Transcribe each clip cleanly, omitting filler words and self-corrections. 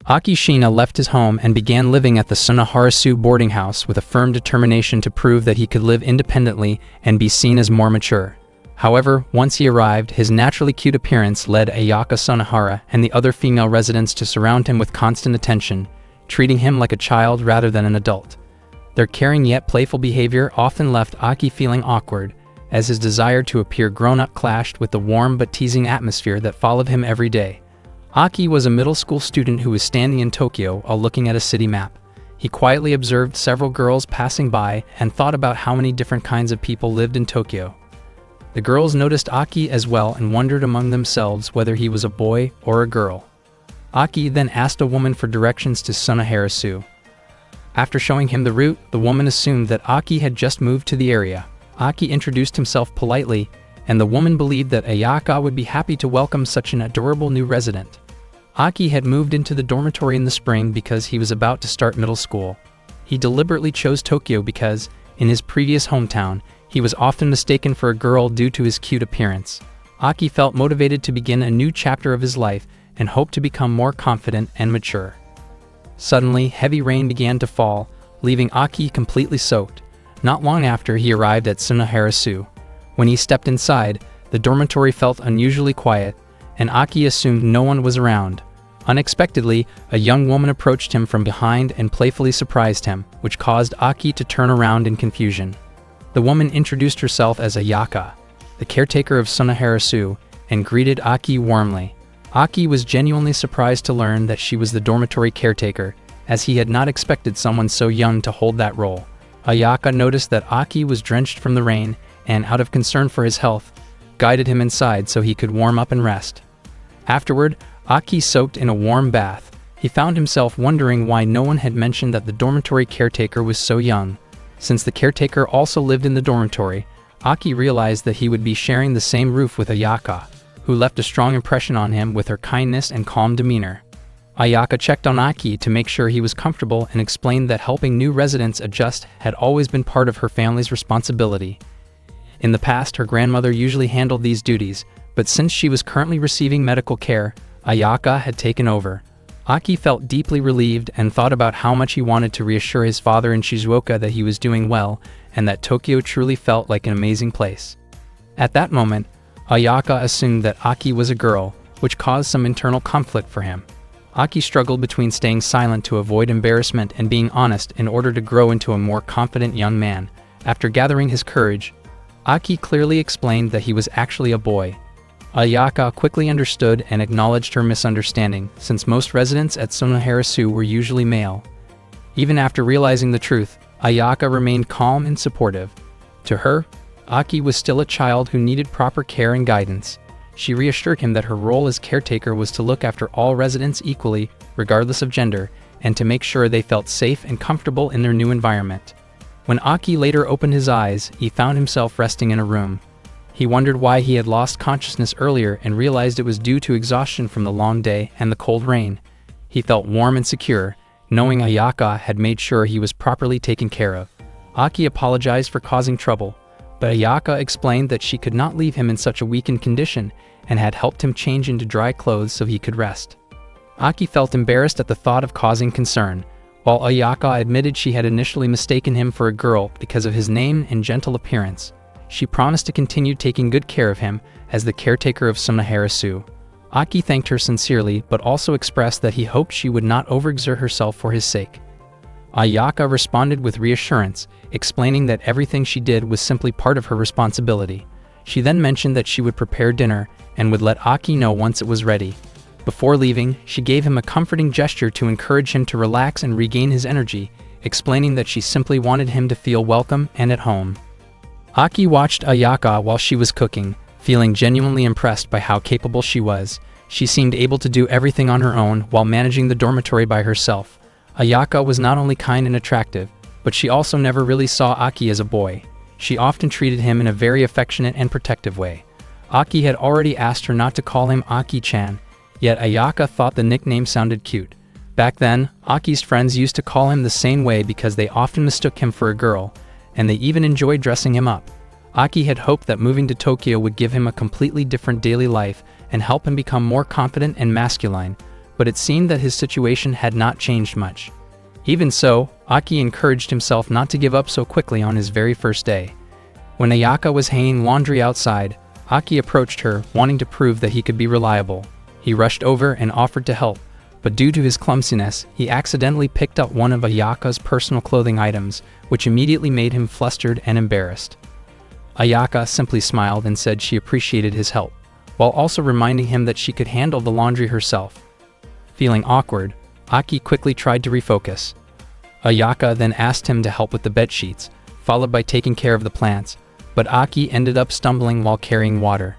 Akishina left his home and began living at the Sunaharasu boarding house with a firm determination to prove that he could live independently and be seen as more mature. However, once he arrived, his naturally cute appearance led Ayaka Sunahara and the other female residents to surround him with constant attention, treating him like a child rather than an adult. Their caring yet playful behavior often left Aki feeling awkward, as his desire to appear grown-up clashed with the warm but teasing atmosphere that followed him every day. Aki was a middle school student who was standing in Tokyo while looking at a city map. He quietly observed several girls passing by and thought about how many different kinds of people lived in Tokyo. The girls noticed Aki as well and wondered among themselves whether he was a boy or a girl. Aki then asked a woman for directions to Sunaharasu. After showing him the route, the woman assumed that Aki had just moved to the area. Aki introduced himself politely, and the woman believed that Ayaka would be happy to welcome such an adorable new resident. Aki had moved into the dormitory in the spring because he was about to start middle school. He deliberately chose Tokyo because, in his previous hometown, he was often mistaken for a girl due to his cute appearance. Aki felt motivated to begin a new chapter of his life and hoped to become more confident and mature. Suddenly, heavy rain began to fall, leaving Aki completely soaked. Not long after, he arrived at Sunaharasu. When he stepped inside, the dormitory felt unusually quiet, and Aki assumed no one was around. Unexpectedly, a young woman approached him from behind and playfully surprised him, which caused Aki to turn around in confusion. The woman introduced herself as Ayaka, the caretaker of Sunaharasu, and greeted Aki warmly. Aki was genuinely surprised to learn that she was the dormitory caretaker, as he had not expected someone so young to hold that role. Ayaka noticed that Aki was drenched from the rain, and out of concern for his health, guided him inside so he could warm up and rest. Afterward, Aki soaked in a warm bath. He found himself wondering why no one had mentioned that the dormitory caretaker was so young. Since the caretaker also lived in the dormitory, Aki realized that he would be sharing the same roof with Ayaka, who left a strong impression on him with her kindness and calm demeanor. Ayaka checked on Aki to make sure he was comfortable and explained that helping new residents adjust had always been part of her family's responsibility. In the past, her grandmother usually handled these duties, but since she was currently receiving medical care, Ayaka had taken over. Aki felt deeply relieved and thought about how much he wanted to reassure his father in Shizuoka that he was doing well and that Tokyo truly felt like an amazing place. At that moment, Ayaka assumed that Aki was a girl, which caused some internal conflict for him. Aki struggled between staying silent to avoid embarrassment and being honest in order to grow into a more confident young man. After gathering his courage, Aki clearly explained that he was actually a boy. Ayaka quickly understood and acknowledged her misunderstanding, since most residents at Sunaharasu were usually male. Even after realizing the truth, Ayaka remained calm and supportive. To her, Aki was still a child who needed proper care and guidance. She reassured him that her role as caretaker was to look after all residents equally, regardless of gender, and to make sure they felt safe and comfortable in their new environment. When Aki later opened his eyes, he found himself resting in a room. He wondered why he had lost consciousness earlier and realized it was due to exhaustion from the long day and the cold rain. He felt warm and secure, knowing Ayaka had made sure he was properly taken care of. Aki apologized for causing trouble, but Ayaka explained that she could not leave him in such a weakened condition and had helped him change into dry clothes so he could rest. Aki felt embarrassed at the thought of causing concern, while Ayaka admitted she had initially mistaken him for a girl because of his name and gentle appearance. She promised to continue taking good care of him as the caretaker of Sunaharasu. Aki thanked her sincerely but also expressed that he hoped she would not overexert herself for his sake. Ayaka responded with reassurance, explaining that everything she did was simply part of her responsibility. She then mentioned that she would prepare dinner and would let Aki know once it was ready. Before leaving, she gave him a comforting gesture to encourage him to relax and regain his energy, explaining that she simply wanted him to feel welcome and at home. Aki watched Ayaka while she was cooking, feeling genuinely impressed by how capable she was. She seemed able to do everything on her own while managing the dormitory by herself. Ayaka was not only kind and attractive, but she also never really saw Aki as a boy. She often treated him in a very affectionate and protective way. Aki had already asked her not to call him Aki-chan, yet Ayaka thought the nickname sounded cute. Back then, Aki's friends used to call him the same way because they often mistook him for a girl, and they even enjoyed dressing him up. Aki had hoped that moving to Tokyo would give him a completely different daily life and help him become more confident and masculine, but it seemed that his situation had not changed much. Even so, Aki encouraged himself not to give up so quickly on his very first day. When Ayaka was hanging laundry outside, Aki approached her, wanting to prove that he could be reliable. He rushed over and offered to help, but due to his clumsiness, he accidentally picked up one of Ayaka's personal clothing items, which immediately made him flustered and embarrassed. Ayaka simply smiled and said she appreciated his help, while also reminding him that she could handle the laundry herself. Feeling awkward, Aki quickly tried to refocus. Ayaka then asked him to help with the bed sheets, followed by taking care of the plants, but Aki ended up stumbling while carrying water.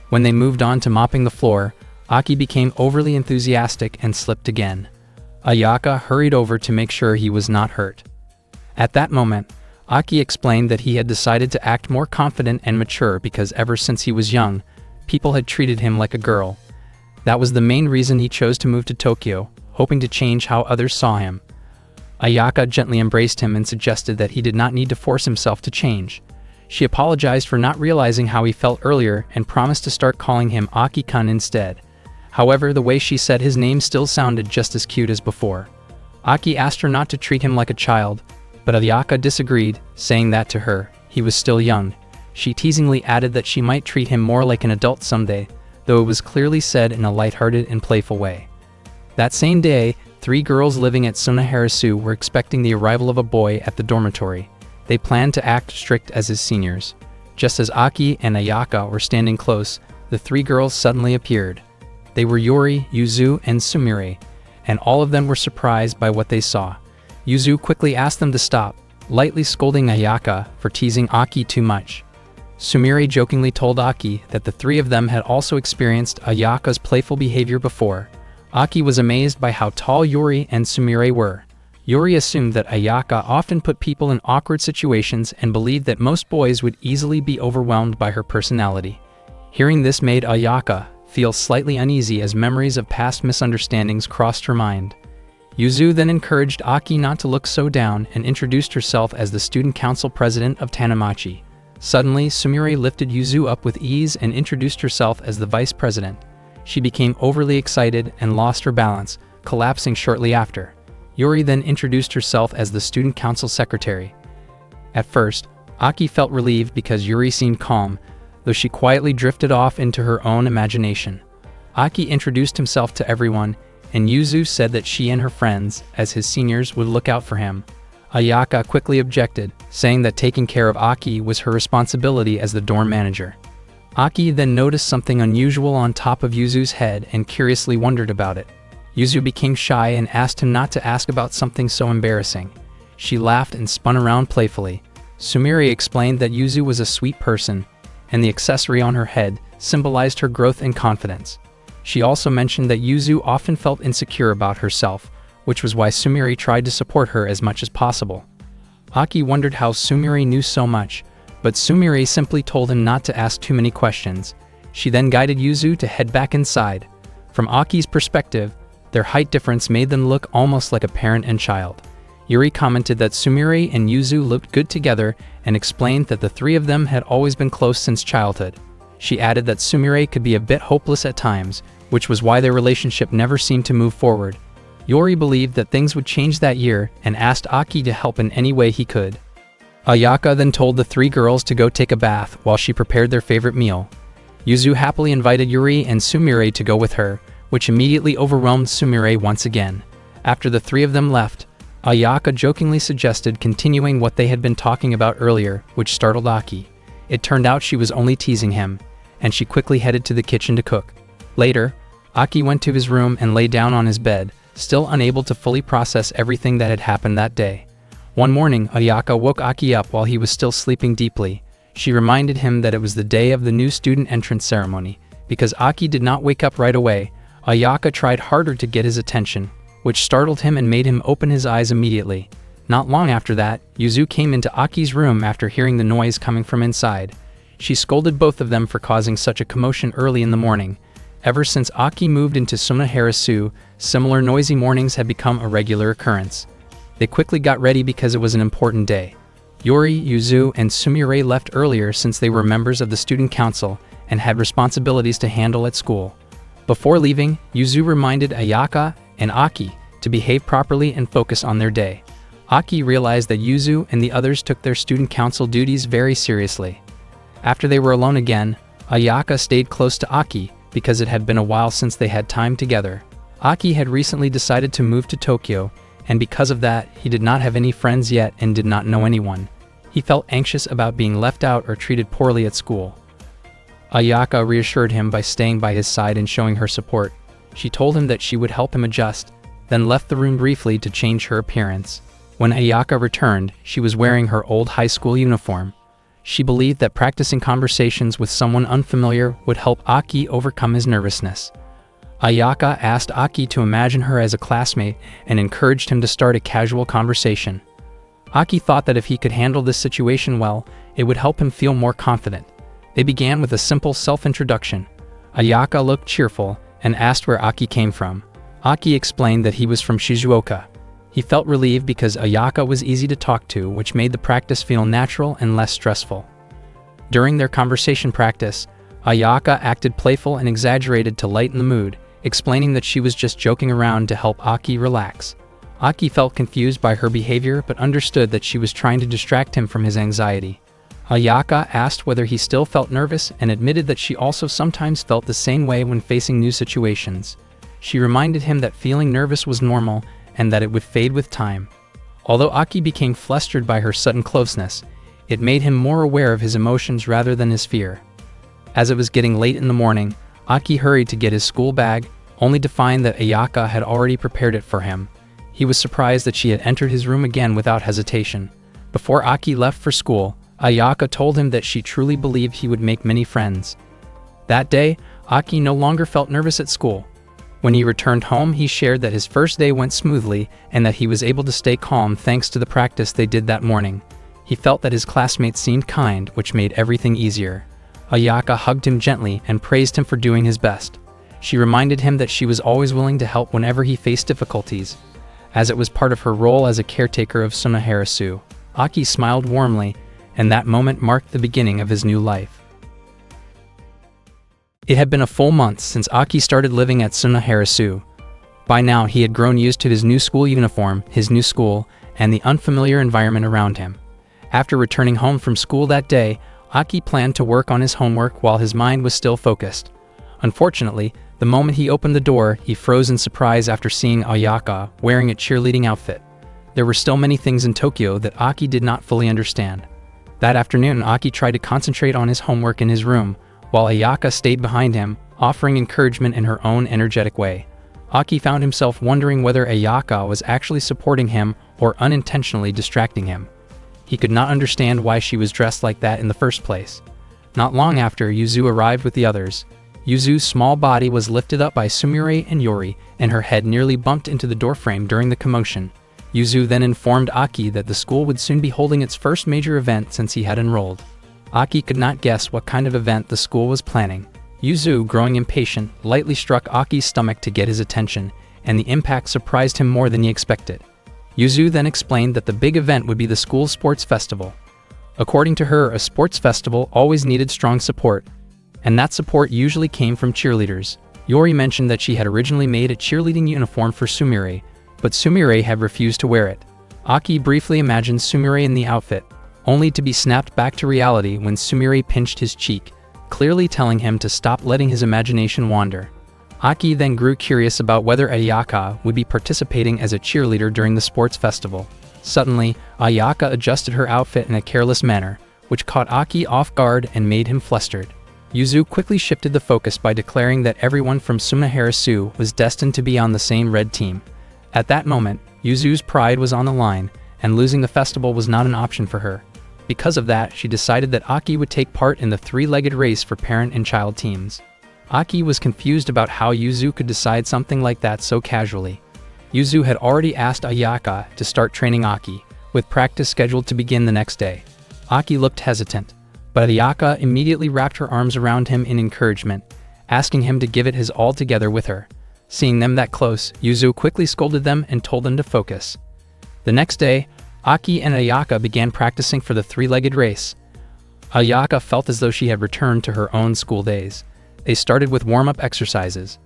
When they moved on to mopping the floor, Aki became overly enthusiastic and slipped again. Ayaka hurried over to make sure he was not hurt. At that moment, Aki explained that he had decided to act more confident and mature because ever since he was young, people had treated him like a girl. That was the main reason he chose to move to Tokyo, hoping to change how others saw him. Ayaka gently embraced him and suggested that he did not need to force himself to change. She apologized for not realizing how he felt earlier and promised to start calling him Aki-kun instead. However, the way she said his name still sounded just as cute as before. Aki asked her not to treat him like a child, but Ayaka disagreed, saying that to her, he was still young. She teasingly added that she might treat him more like an adult someday, though it was clearly said in a lighthearted and playful way. That same day, 3 girls living at Sunaharasu were expecting the arrival of a boy at the dormitory. They planned to act strict as his seniors. Just as Aki and Ayaka were standing close, the 3 girls suddenly appeared. They were Yuri, Yuzu, and Sumire, and all of them were surprised by what they saw. Yuzu quickly asked them to stop, lightly scolding Ayaka for teasing Aki too much. Sumire jokingly told Aki that the 3 of them had also experienced Ayaka's playful behavior before. Aki was amazed by how tall Yuri and Sumire were. Yuri assumed that Ayaka often put people in awkward situations and believed that most boys would easily be overwhelmed by her personality. Hearing this made Ayaka feel slightly uneasy as memories of past misunderstandings crossed her mind. Yuzu then encouraged Aki not to look so down and introduced herself as the student council president of Tanamachi. Suddenly, Sumire lifted Yuzu up with ease and introduced herself as the vice president. She became overly excited and lost her balance, collapsing shortly after. Yuri then introduced herself as the student council secretary. At first, Aki felt relieved because Yuri seemed calm, though she quietly drifted off into her own imagination. Aki introduced himself to everyone, and Yuzu said that she and her friends, as his seniors, would look out for him. Ayaka quickly objected, saying that taking care of Aki was her responsibility as the dorm manager. Aki then noticed something unusual on top of Yuzu's head and curiously wondered about it. Yuzu became shy and asked him not to ask about something so embarrassing. She laughed and spun around playfully. Sumire explained that Yuzu was a sweet person, and the accessory on her head symbolized her growth and confidence. She also mentioned that Yuzu often felt insecure about herself, which was why Sumire tried to support her as much as possible. Aki wondered how Sumire knew so much, but Sumire simply told him not to ask too many questions. She then guided Yuzu to head back inside. From Aki's perspective, their height difference made them look almost like a parent and child. Yuri commented that Sumire and Yuzu looked good together and explained that the 3 of them had always been close since childhood. She added that Sumire could be a bit hopeless at times, which was why their relationship never seemed to move forward. Yuri believed that things would change that year and asked Aki to help in any way he could. Ayaka then told the 3 girls to go take a bath while she prepared their favorite meal. Yuzu happily invited Yuri and Sumire to go with her, which immediately overwhelmed Sumire once again. After the 3 of them left, Ayaka jokingly suggested continuing what they had been talking about earlier, which startled Aki. It turned out she was only teasing him, and she quickly headed to the kitchen to cook. Later, Aki went to his room and lay down on his bed, still unable to fully process everything that had happened that day. One morning, Ayaka woke Aki up while he was still sleeping deeply. She reminded him that it was the day of the new student entrance ceremony. Because Aki did not wake up right away, Ayaka tried harder to get his attention, which startled him and made him open his eyes immediately. Not long after that, Yuzu came into Aki's room after hearing the noise coming from inside. She scolded both of them for causing such a commotion early in the morning. Ever since Aki moved into Sunaharasu, similar noisy mornings had become a regular occurrence. They quickly got ready because it was an important day. Yuri, Yuzu, and Sumire left earlier since they were members of the student council and had responsibilities to handle at school. Before leaving, Yuzu reminded Ayaka and Aki to behave properly and focus on their day. Aki realized that Yuzu and the others took their student council duties very seriously. After they were alone again, Ayaka stayed close to Aki because it had been a while since they had time together. Aki had recently decided to move to Tokyo, and because of that, he did not have any friends yet and did not know anyone. He felt anxious about being left out or treated poorly at school. Ayaka reassured him by staying by his side and showing her support. She told him that she would help him adjust, then left the room briefly to change her appearance. When Ayaka returned, she was wearing her old high school uniform. She believed that practicing conversations with someone unfamiliar would help Aki overcome his nervousness. Ayaka asked Aki to imagine her as a classmate and encouraged him to start a casual conversation. Aki thought that if he could handle this situation well, it would help him feel more confident. They began with a simple self-introduction. Ayaka looked cheerful and asked where Aki came from. Aki explained that he was from Shizuoka. He felt relieved because Ayaka was easy to talk to, which made the practice feel natural and less stressful. During their conversation practice, Ayaka acted playful and exaggerated to lighten the mood, explaining that she was just joking around to help Aki relax. Aki felt confused by her behavior but understood that she was trying to distract him from his anxiety. Ayaka asked whether he still felt nervous and admitted that she also sometimes felt the same way when facing new situations. She reminded him that feeling nervous was normal and that it would fade with time. Although Aki became flustered by her sudden closeness, it made him more aware of his emotions rather than his fear. As it was getting late in the morning, Aki hurried to get his school bag, only to find that Ayaka had already prepared it for him. He was surprised that she had entered his room again without hesitation. Before Aki left for school, Ayaka told him that she truly believed he would make many friends. That day, Aki no longer felt nervous at school. When he returned home, he shared that his first day went smoothly and that he was able to stay calm thanks to the practice they did that morning. He felt that his classmates seemed kind, which made everything easier. Ayaka hugged him gently and praised him for doing his best. She reminded him that she was always willing to help whenever he faced difficulties, as it was part of her role as a caretaker of Sunaharasu. Aki smiled warmly, and that moment marked the beginning of his new life. It had been a full month since Aki started living at Sunaharasu. By now, he had grown used to his new school uniform, his new school, and the unfamiliar environment around him. After returning home from school that day, Aki planned to work on his homework while his mind was still focused. Unfortunately, the moment he opened the door, he froze in surprise after seeing Ayaka wearing a cheerleading outfit. There were still many things in Tokyo that Aki did not fully understand. That afternoon, Aki tried to concentrate on his homework in his room, while Ayaka stayed behind him, offering encouragement in her own energetic way. Aki found himself wondering whether Ayaka was actually supporting him or unintentionally distracting him. He could not understand why she was dressed like that in the first place. Not long after, Yuzu arrived with the others. Yuzu's small body was lifted up by Sumire and Yori, and her head nearly bumped into the doorframe during the commotion. Yuzu then informed Aki that the school would soon be holding its first major event since he had enrolled. Aki could not guess what kind of event the school was planning. Yuzu, growing impatient, lightly struck Aki's stomach to get his attention, and the impact surprised him more than he expected. Yuzu then explained that the big event would be the school's sports festival. According to her, a sports festival always needed strong support, and that support usually came from cheerleaders. Yori mentioned that she had originally made a cheerleading uniform for Sumire, but Sumire had refused to wear it. Aki briefly imagined Sumire in the outfit, only to be snapped back to reality when Sumire pinched his cheek, clearly telling him to stop letting his imagination wander. Aki then grew curious about whether Ayaka would be participating as a cheerleader during the sports festival. Suddenly, Ayaka adjusted her outfit in a careless manner, which caught Aki off guard and made him flustered. Yuzu quickly shifted the focus by declaring that everyone from Sunaharasu was destined to be on the same red team. At that moment, Yuzu's pride was on the line, and losing the festival was not an option for her. Because of that, she decided that Aki would take part in the three-legged race for parent and child teams. Aki was confused about how Yuzu could decide something like that so casually. Yuzu had already asked Ayaka to start training Aki, with practice scheduled to begin the next day. Aki looked hesitant, but Ayaka immediately wrapped her arms around him in encouragement, asking him to give it his all together with her. Seeing them that close, Yuzu quickly scolded them and told them to focus. The next day, Aki and Ayaka began practicing for the three-legged race. Ayaka felt as though she had returned to her own school days. They started with warm-up exercises.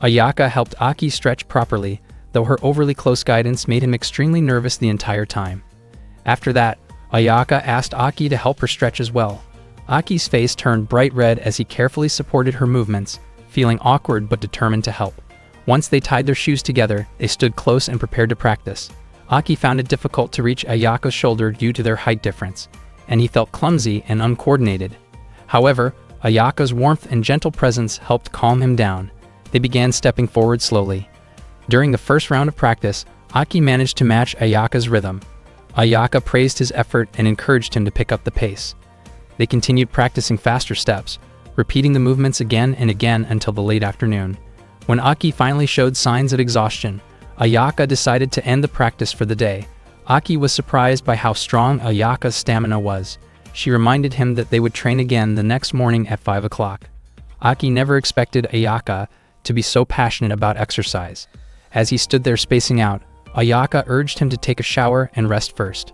Ayaka helped Aki stretch properly, though her overly close guidance made him extremely nervous the entire time. After that, Ayaka asked Aki to help her stretch as well. Aki's face turned bright red as he carefully supported her movements, feeling awkward but determined to help. Once they tied their shoes together, they stood close and prepared to practice. Aki found it difficult to reach Ayaka's shoulder due to their height difference, and he felt clumsy and uncoordinated. However, Ayaka's warmth and gentle presence helped calm him down. They began stepping forward slowly. During the first round of practice, Aki managed to match Ayaka's rhythm. Ayaka praised his effort and encouraged him to pick up the pace. They continued practicing faster steps, repeating the movements again and again until the late afternoon. When Aki finally showed signs of exhaustion, Ayaka decided to end the practice for the day. Aki was surprised by how strong Ayaka's stamina was. She reminded him that they would train again the next morning at 5 o'clock. Aki never expected Ayaka to be so passionate about exercise. As he stood there spacing out, Ayaka urged him to take a shower and rest first.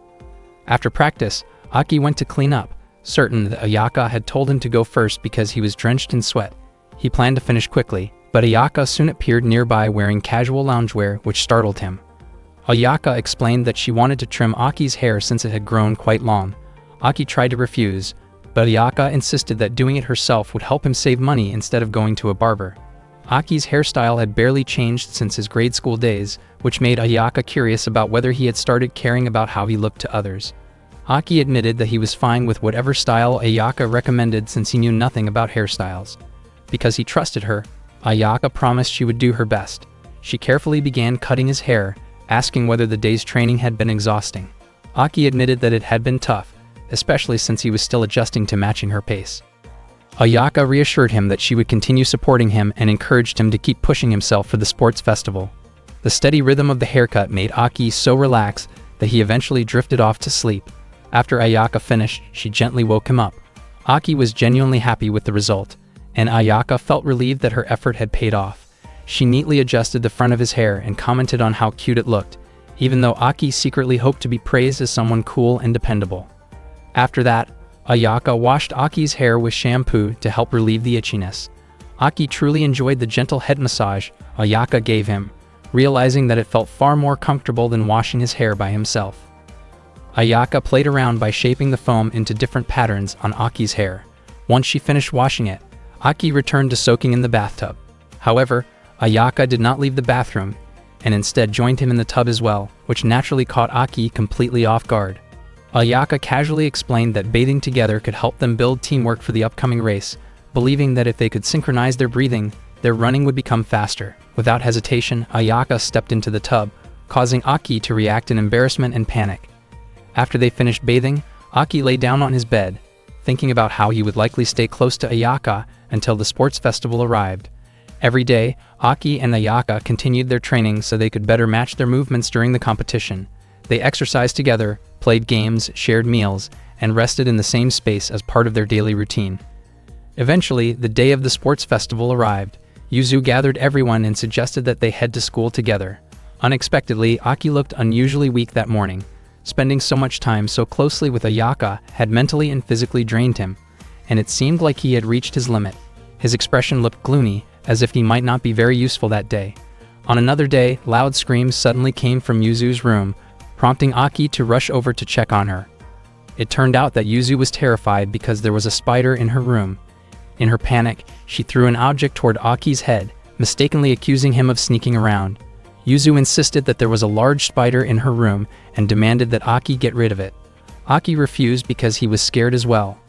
After practice, Aki went to clean up, certain that Ayaka had told him to go first because he was drenched in sweat. He planned to finish quickly, but Ayaka soon appeared nearby wearing casual loungewear, which startled him. Ayaka explained that she wanted to trim Aki's hair since it had grown quite long. Aki tried to refuse, but Ayaka insisted that doing it herself would help him save money instead of going to a barber. Aki's hairstyle had barely changed since his grade school days, which made Ayaka curious about whether he had started caring about how he looked to others. Aki admitted that he was fine with whatever style Ayaka recommended since he knew nothing about hairstyles. Because he trusted her, Ayaka promised she would do her best. She carefully began cutting his hair, asking whether the day's training had been exhausting. Aki admitted that it had been tough, especially since he was still adjusting to matching her pace. Ayaka reassured him that she would continue supporting him and encouraged him to keep pushing himself for the sports festival. The steady rhythm of the haircut made Aki so relaxed that he eventually drifted off to sleep. After Ayaka finished, she gently woke him up. Aki was genuinely happy with the result, and Ayaka felt relieved that her effort had paid off. She neatly adjusted the front of his hair and commented on how cute it looked, even though Aki secretly hoped to be praised as someone cool and dependable. After that, Ayaka washed Aki's hair with shampoo to help relieve the itchiness. Aki truly enjoyed the gentle head massage Ayaka gave him, realizing that it felt far more comfortable than washing his hair by himself. Ayaka played around by shaping the foam into different patterns on Aki's hair. Once she finished washing it, Aki returned to soaking in the bathtub. However, Ayaka did not leave the bathroom, and instead joined him in the tub as well, which naturally caught Aki completely off guard. Ayaka casually explained that bathing together could help them build teamwork for the upcoming race, believing that if they could synchronize their breathing, their running would become faster. Without hesitation, Ayaka stepped into the tub, causing Aki to react in embarrassment and panic. After they finished bathing, Aki lay down on his bed, thinking about how he would likely stay close to Ayaka until the sports festival arrived. Every day, Aki and Ayaka continued their training so they could better match their movements during the competition. They exercised together, played games, shared meals, and rested in the same space as part of their daily routine. Eventually, the day of the sports festival arrived. Yuzu gathered everyone and suggested that they head to school together. Unexpectedly, Aki looked unusually weak that morning. Spending so much time so closely with Ayaka had mentally and physically drained him, and it seemed like he had reached his limit. His expression looked gloomy, as if he might not be very useful that day. On another day, loud screams suddenly came from Yuzu's room, prompting Aki to rush over to check on her. It turned out that Yuzu was terrified because there was a spider in her room. In her panic, she threw an object toward Aki's head, mistakenly accusing him of sneaking around. Yuzu insisted that there was a large spider in her room and demanded that Aki get rid of it. Aki refused because he was scared as well.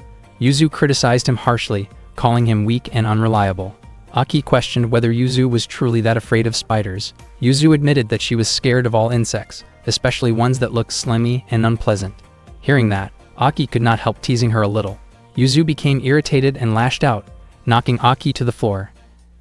Yuzu criticized him harshly, calling him weak and unreliable. Aki questioned whether Yuzu was truly that afraid of spiders. Yuzu admitted that she was scared of all insects, especially ones that looked slimy and unpleasant. Hearing that, Aki could not help teasing her a little. Yuzu became irritated and lashed out, knocking Aki to the floor.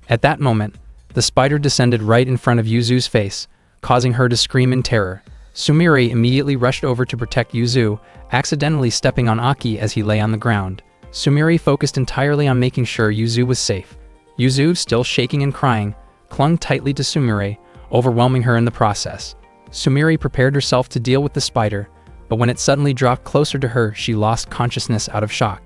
At that moment, the spider descended right in front of Yuzu's face, causing her to scream in terror. Sumire immediately rushed over to protect Yuzu, accidentally stepping on Aki as he lay on the ground. Sumire focused entirely on making sure Yuzu was safe. Yuzu, still shaking and crying, clung tightly to Sumire, overwhelming her in the process. Sumire prepared herself to deal with the spider, but when it suddenly dropped closer to her, she lost consciousness out of shock.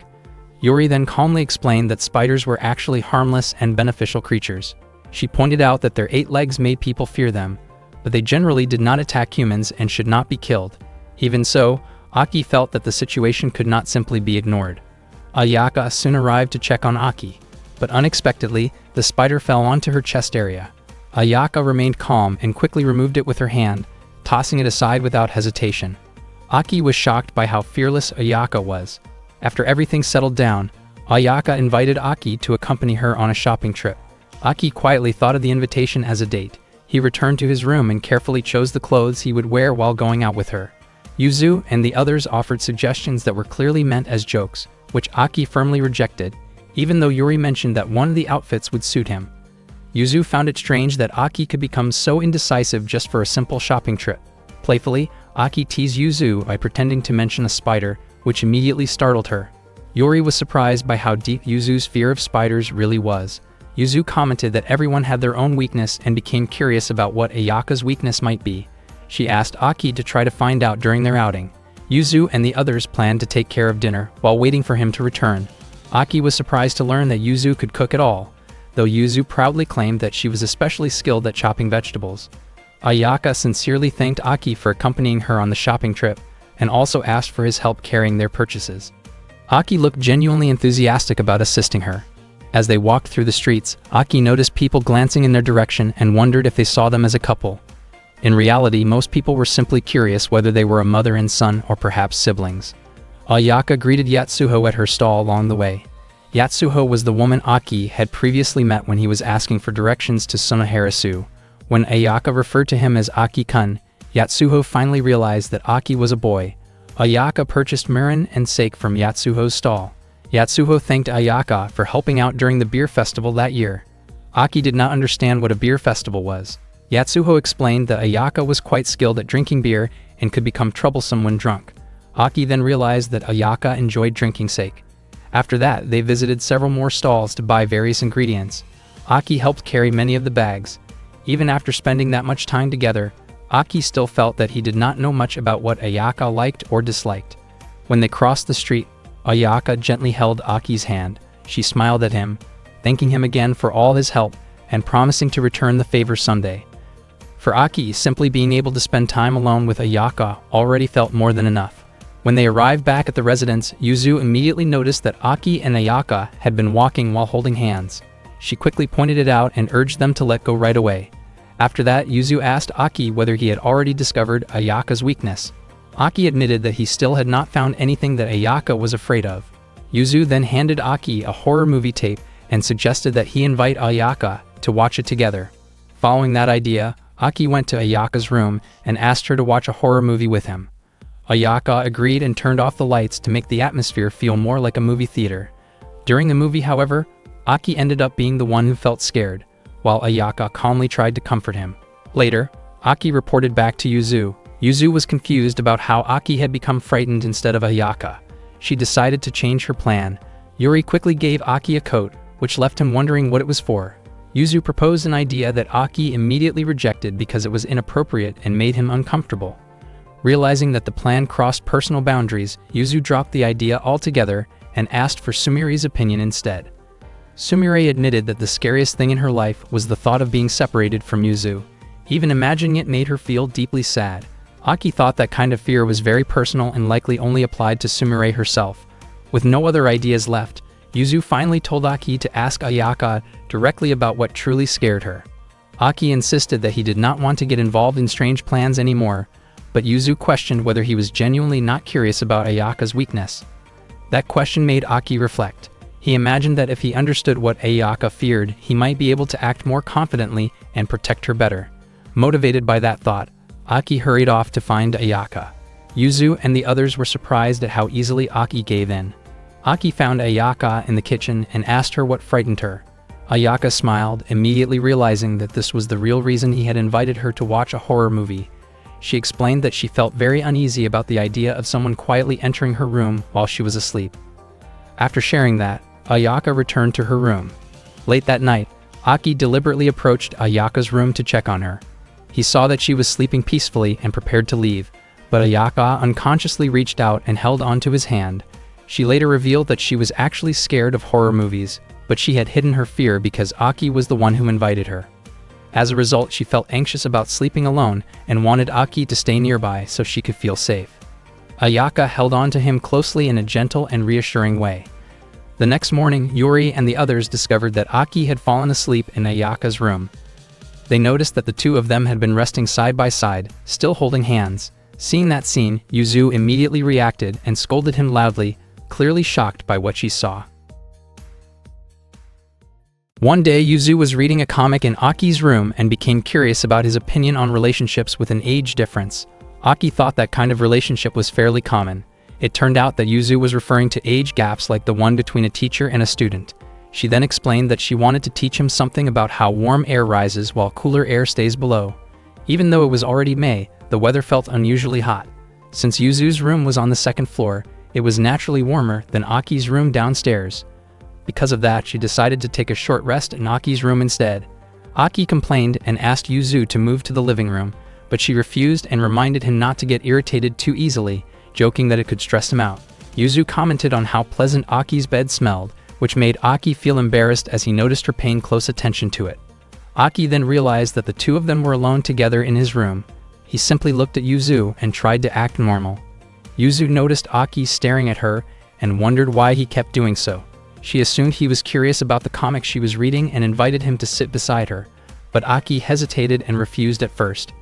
Yuri then calmly explained that spiders were actually harmless and beneficial creatures. She pointed out that their 8 legs made people fear them, but they generally did not attack humans and should not be killed. Even so, Aki felt that the situation could not simply be ignored. Ayaka soon arrived to check on Aki, but unexpectedly, the spider fell onto her chest area. Ayaka remained calm and quickly removed it with her hand, tossing it aside without hesitation. Aki was shocked by how fearless Ayaka was. After everything settled down, Ayaka invited Aki to accompany her on a shopping trip. Aki quietly thought of the invitation as a date. He returned to his room and carefully chose the clothes he would wear while going out with her. Yuzu and the others offered suggestions that were clearly meant as jokes, which Aki firmly rejected, even though Yuri mentioned that one of the outfits would suit him. Yuzu found it strange that Aki could become so indecisive just for a simple shopping trip. Playfully, Aki teased Yuzu by pretending to mention a spider, which immediately startled her. Yuri was surprised by how deep Yuzu's fear of spiders really was. Yuzu commented that everyone had their own weakness and became curious about what Ayaka's weakness might be. She asked Aki to try to find out during their outing. Yuzu and the others planned to take care of dinner while waiting for him to return. Aki was surprised to learn that Yuzu could cook at all, though Yuzu proudly claimed that she was especially skilled at chopping vegetables. Ayaka sincerely thanked Aki for accompanying her on the shopping trip, and also asked for his help carrying their purchases. Aki looked genuinely enthusiastic about assisting her. As they walked through the streets, Aki noticed people glancing in their direction and wondered if they saw them as a couple. In reality, most people were simply curious whether they were a mother and son or perhaps siblings. Ayaka greeted Yatsuho at her stall along the way. Yatsuho was the woman Aki had previously met when he was asking for directions to Sunoharasu. When Ayaka referred to him as Aki-kun, Yatsuho finally realized that Aki was a boy. Ayaka purchased mirin and sake from Yatsuho's stall. Yatsuho thanked Ayaka for helping out during the beer festival that year. Aki did not understand what a beer festival was. Yatsuho explained that Ayaka was quite skilled at drinking beer and could become troublesome when drunk. Aki then realized that Ayaka enjoyed drinking sake. After that, they visited several more stalls to buy various ingredients. Aki helped carry many of the bags. Even after spending that much time together, Aki still felt that he did not know much about what Ayaka liked or disliked. When they crossed the street, Ayaka gently held Aki's hand. She smiled at him, thanking him again for all his help and promising to return the favor someday. For Aki, simply being able to spend time alone with Ayaka already felt more than enough. When they arrived back at the residence, Yuzu immediately noticed that Aki and Ayaka had been walking while holding hands. She quickly pointed it out and urged them to let go right away. After that, Yuzu asked Aki whether he had already discovered Ayaka's weakness. Aki admitted that he still had not found anything that Ayaka was afraid of. Yuzu then handed Aki a horror movie tape and suggested that he invite Ayaka to watch it together. Following that idea, Aki went to Ayaka's room and asked her to watch a horror movie with him. Ayaka agreed and turned off the lights to make the atmosphere feel more like a movie theater. During the movie, however, Aki ended up being the one who felt scared, while Ayaka calmly tried to comfort him. Later, Aki reported back to Yuzu. Yuzu was confused about how Aki had become frightened instead of Ayaka. She decided to change her plan. Yuri quickly gave Aki a coat, which left him wondering what it was for. Yuzu proposed an idea that Aki immediately rejected because it was inappropriate and made him uncomfortable. Realizing that the plan crossed personal boundaries, Yuzu dropped the idea altogether and asked for Sumire's opinion instead. Sumire admitted that the scariest thing in her life was the thought of being separated from Yuzu. Even imagining it made her feel deeply sad. Aki thought that kind of fear was very personal and likely only applied to Sumire herself. With no other ideas left, Yuzu finally told Aki to ask Ayaka directly about what truly scared her. Aki insisted that he did not want to get involved in strange plans anymore, but Yuzu questioned whether he was genuinely not curious about Ayaka's weakness. That question made Aki reflect. He imagined that if he understood what Ayaka feared, he might be able to act more confidently and protect her better. Motivated by that thought, Aki hurried off to find Ayaka. Yuzu and the others were surprised at how easily Aki gave in. Aki found Ayaka in the kitchen and asked her what frightened her. Ayaka smiled, immediately realizing that this was the real reason he had invited her to watch a horror movie. She explained that she felt very uneasy about the idea of someone quietly entering her room while she was asleep. After sharing that, Ayaka returned to her room. Late that night, Aki deliberately approached Ayaka's room to check on her. He saw that she was sleeping peacefully and prepared to leave, but Ayaka unconsciously reached out and held onto his hand. She later revealed that she was actually scared of horror movies, but she had hidden her fear because Aki was the one who invited her. As a result, she felt anxious about sleeping alone and wanted Aki to stay nearby so she could feel safe. Ayaka held on to him closely in a gentle and reassuring way. The next morning, Yuri and the others discovered that Aki had fallen asleep in Ayaka's room. They noticed that the two of them had been resting side by side, still holding hands. Seeing that scene, Yuzu immediately reacted and scolded him loudly, clearly shocked by what she saw. One day, Yuzu was reading a comic in Aki's room and became curious about his opinion on relationships with an age difference. Aki thought that kind of relationship was fairly common. It turned out that Yuzu was referring to age gaps like the one between a teacher and a student. She then explained that she wanted to teach him something about how warm air rises while cooler air stays below. Even though it was already May, the weather felt unusually hot. Since Yuzu's room was on the second floor, it was naturally warmer than Aki's room downstairs. Because of that, she decided to take a short rest in Aki's room instead. Aki complained and asked Yuzu to move to the living room, but she refused and reminded him not to get irritated too easily, joking that it could stress him out. Yuzu commented on how pleasant Aki's bed smelled, which made Aki feel embarrassed as he noticed her paying close attention to it. Aki then realized that the two of them were alone together in his room. He simply looked at Yuzu and tried to act normal. Yuzu noticed Aki staring at her and wondered why he kept doing so. She assumed he was curious about the comic she was reading and invited him to sit beside her, but Aki hesitated and refused at first.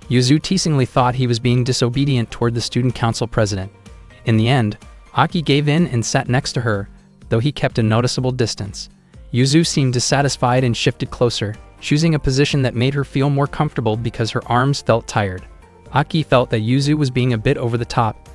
Yuzu teasingly thought he was being disobedient toward the student council president. In the end, Aki gave in and sat next to her, though he kept a noticeable distance. Yuzu seemed dissatisfied and shifted closer, choosing a position that made her feel more comfortable because her arms felt tired. Aki felt that Yuzu was being a bit over the top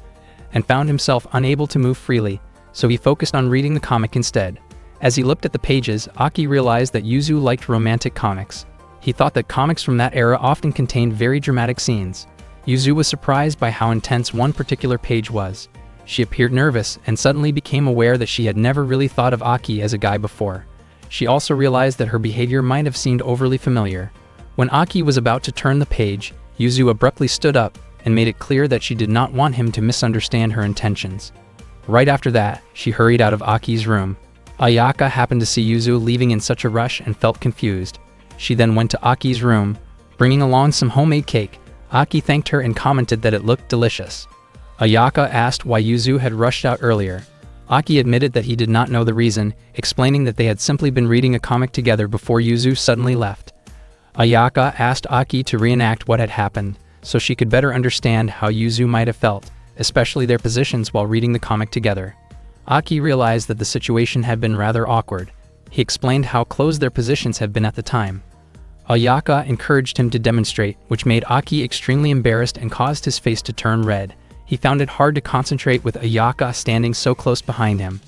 and found himself unable to move freely, so he focused on reading the comic instead. As he looked at the pages, Aki realized that Yuzu liked romantic comics. He thought that comics from that era often contained very dramatic scenes. Yuzu was surprised by how intense one particular page was. She appeared nervous and suddenly became aware that she had never really thought of Aki as a guy before. She also realized that her behavior might have seemed overly familiar. When Aki was about to turn the page, Yuzu abruptly stood up and made it clear that she did not want him to misunderstand her intentions. Right after that, she hurried out of Aki's room. Ayaka happened to see Yuzu leaving in such a rush and felt confused. She then went to Aki's room, bringing along some homemade cake. Aki thanked her and commented that it looked delicious. Ayaka asked why Yuzu had rushed out earlier. Aki admitted that he did not know the reason, explaining that they had simply been reading a comic together before Yuzu suddenly left. Ayaka asked Aki to reenact what had happened, so she could better understand how Yuzu might have felt, especially their positions while reading the comic together. Aki realized that the situation had been rather awkward. He explained how close their positions had been at the time. Ayaka encouraged him to demonstrate, which made Aki extremely embarrassed and caused his face to turn red. He found it hard to concentrate with Ayaka standing so close behind him.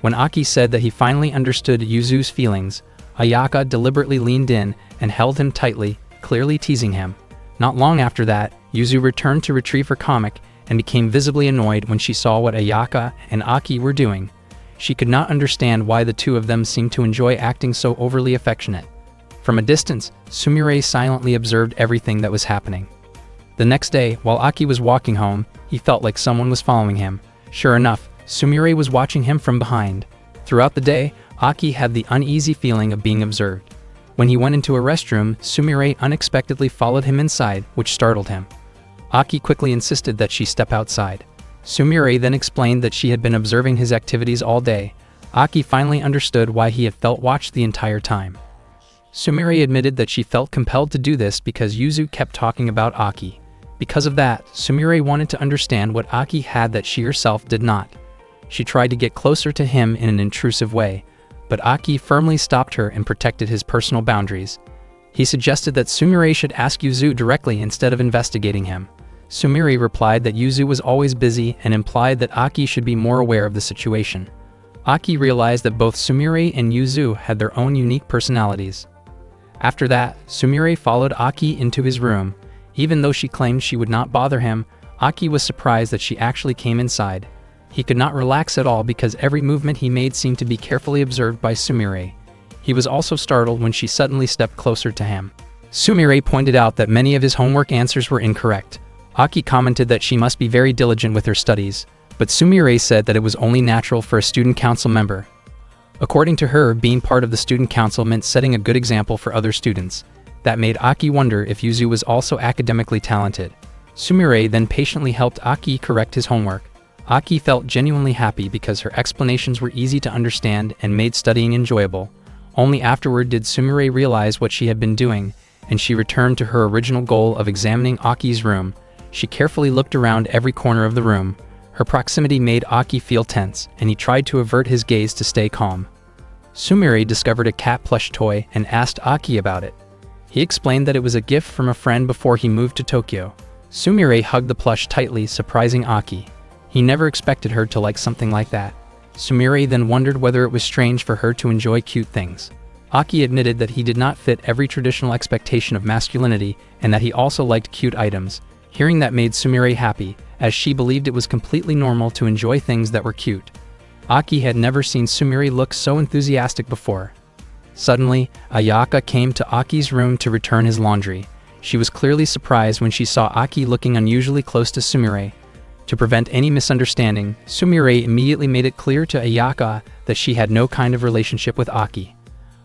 When Aki said that he finally understood Yuzu's feelings, Ayaka deliberately leaned in and held him tightly, clearly teasing him. Not long after that, Yuzu returned to retrieve her comic and became visibly annoyed when she saw what Ayaka and Aki were doing. She could not understand why the two of them seemed to enjoy acting so overly affectionate. From a distance, Sumire silently observed everything that was happening. The next day, while Aki was walking home, he felt like someone was following him. Sure enough, Sumire was watching him from behind. Throughout the day, Aki had the uneasy feeling of being observed. When he went into a restroom, Sumire unexpectedly followed him inside, which startled him. Aki quickly insisted that she step outside. Sumire then explained that she had been observing his activities all day. Aki finally understood why he had felt watched the entire time. Sumire admitted that she felt compelled to do this because Yuzu kept talking about Aki. Because of that, Sumire wanted to understand what Aki had that she herself did not. She tried to get closer to him in an intrusive way, but Aki firmly stopped her and protected his personal boundaries. He suggested that Sumire should ask Yuzu directly instead of investigating him. Sumire replied that Yuzu was always busy and implied that Aki should be more aware of the situation. Aki realized that both Sumire and Yuzu had their own unique personalities. After that, Sumire followed Aki into his room. Even though she claimed she would not bother him, Aki was surprised that she actually came inside. He could not relax at all because every movement he made seemed to be carefully observed by Sumire. He was also startled when she suddenly stepped closer to him. Sumire pointed out that many of his homework answers were incorrect. Aki commented that she must be very diligent with her studies, but Sumire said that it was only natural for a student council member. According to her, being part of the student council meant setting a good example for other students. That made Aki wonder if Yuzu was also academically talented. Sumire then patiently helped Aki correct his homework. Aki felt genuinely happy because her explanations were easy to understand and made studying enjoyable. Only afterward did Sumire realize what she had been doing, and she returned to her original goal of examining Aki's room. She carefully looked around every corner of the room. Her proximity made Aki feel tense, and he tried to avert his gaze to stay calm. Sumire discovered a cat plush toy and asked Aki about it. He explained that it was a gift from a friend before he moved to Tokyo. Sumire hugged the plush tightly, surprising Aki. He never expected her to like something like that. Sumire then wondered whether it was strange for her to enjoy cute things. Aki admitted that he did not fit every traditional expectation of masculinity and that he also liked cute items. Hearing that made Sumire happy, as she believed it was completely normal to enjoy things that were cute. Aki had never seen Sumire look so enthusiastic before. Suddenly, Ayaka came to Aki's room to return his laundry. She was clearly surprised when she saw Aki looking unusually close to Sumire. To prevent any misunderstanding, Sumire immediately made it clear to Ayaka that she had no kind of relationship with Aki.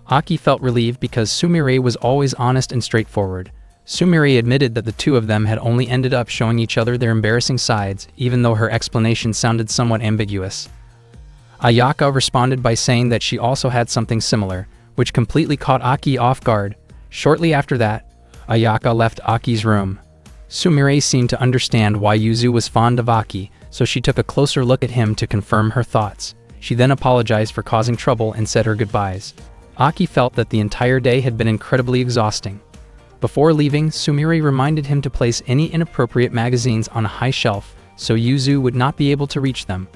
Aki felt relieved because Sumire was always honest and straightforward. Sumire admitted that the two of them had only ended up showing each other their embarrassing sides, even though her explanation sounded somewhat ambiguous. Ayaka responded by saying that she also had something similar, which completely caught Aki off guard. Shortly after that, Ayaka left Aki's room. Sumire seemed to understand why Yuzu was fond of Aki, so she took a closer look at him to confirm her thoughts. She then apologized for causing trouble and said her goodbyes. Aki felt that the entire day had been incredibly exhausting. Before leaving, Sumire reminded him to place any inappropriate magazines on a high shelf, so Yuzu would not be able to reach them.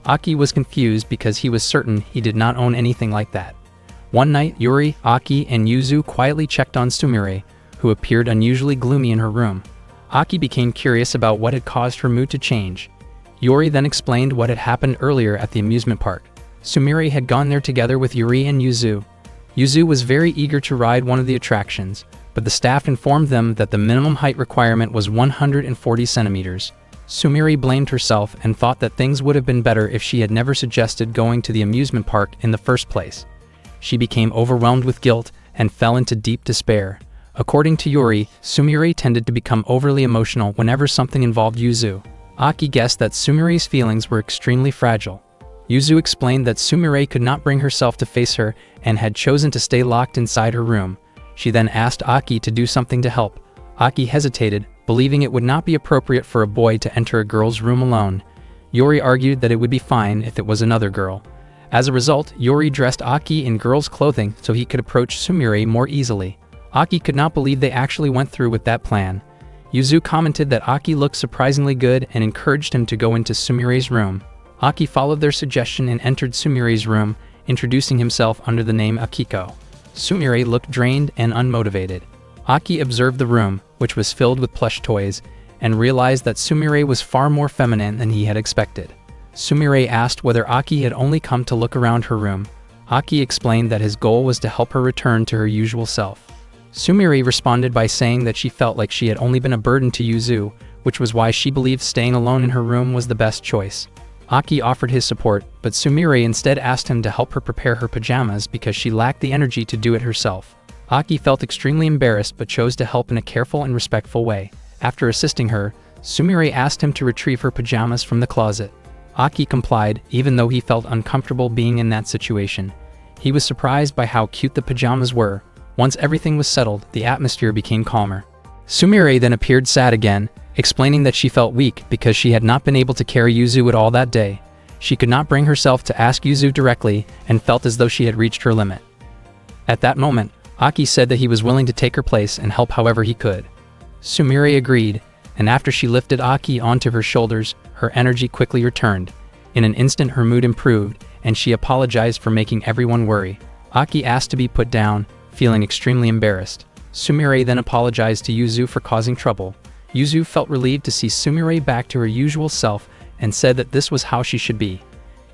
Aki was confused because he was certain he did not own anything like that. One night, Yuri, Aki, and Yuzu quietly checked on Sumire, who appeared unusually gloomy in her room. Aki became curious about what had caused her mood to change. Yuri then explained what had happened earlier at the amusement park. Sumire had gone there together with Yuri and Yuzu. Yuzu was very eager to ride one of the attractions, but the staff informed them that the minimum height requirement was 140 centimeters. Sumire blamed herself and thought that things would have been better if she had never suggested going to the amusement park in the first place. She became overwhelmed with guilt and fell into deep despair. According to Yuri, Sumire tended to become overly emotional whenever something involved Yuzu. Aki guessed that Sumire's feelings were extremely fragile. Yuzu explained that Sumire could not bring herself to face her and had chosen to stay locked inside her room. She then asked Aki to do something to help. Aki hesitated, believing it would not be appropriate for a boy to enter a girl's room alone. Yuri argued that it would be fine if it was another girl. As a result, Yuri dressed Aki in girl's clothing so he could approach Sumire more easily. Aki could not believe they actually went through with that plan. Yuzu commented that Aki looked surprisingly good and encouraged him to go into Sumire's room. Aki followed their suggestion and entered Sumire's room, introducing himself under the name Akiko. Sumire looked drained and unmotivated. Aki observed the room, which was filled with plush toys, and realized that Sumire was far more feminine than he had expected. Sumire asked whether Aki had only come to look around her room. Aki explained that his goal was to help her return to her usual self. Sumire responded by saying that she felt like she had only been a burden to Yuzu, which was why she believed staying alone in her room was the best choice. Aki offered his support, but Sumire instead asked him to help her prepare her pajamas because she lacked the energy to do it herself. Aki felt extremely embarrassed but chose to help in a careful and respectful way. After assisting her, Sumire asked him to retrieve her pajamas from the closet. Aki complied, even though he felt uncomfortable being in that situation. He was surprised by how cute the pajamas were. Once everything was settled, the atmosphere became calmer. Sumire then appeared sad again, explaining that she felt weak because she had not been able to carry Yuzu at all that day. She could not bring herself to ask Yuzu directly and felt as though she had reached her limit. At that moment, Aki said that he was willing to take her place and help however he could. Sumire agreed, and after she lifted Aki onto her shoulders, her energy quickly returned. In an instant her mood improved, and she apologized for making everyone worry. Aki asked to be put down, feeling extremely embarrassed. Sumire then apologized to Yuzu for causing trouble. Yuzu felt relieved to see Sumire back to her usual self and said that this was how she should be.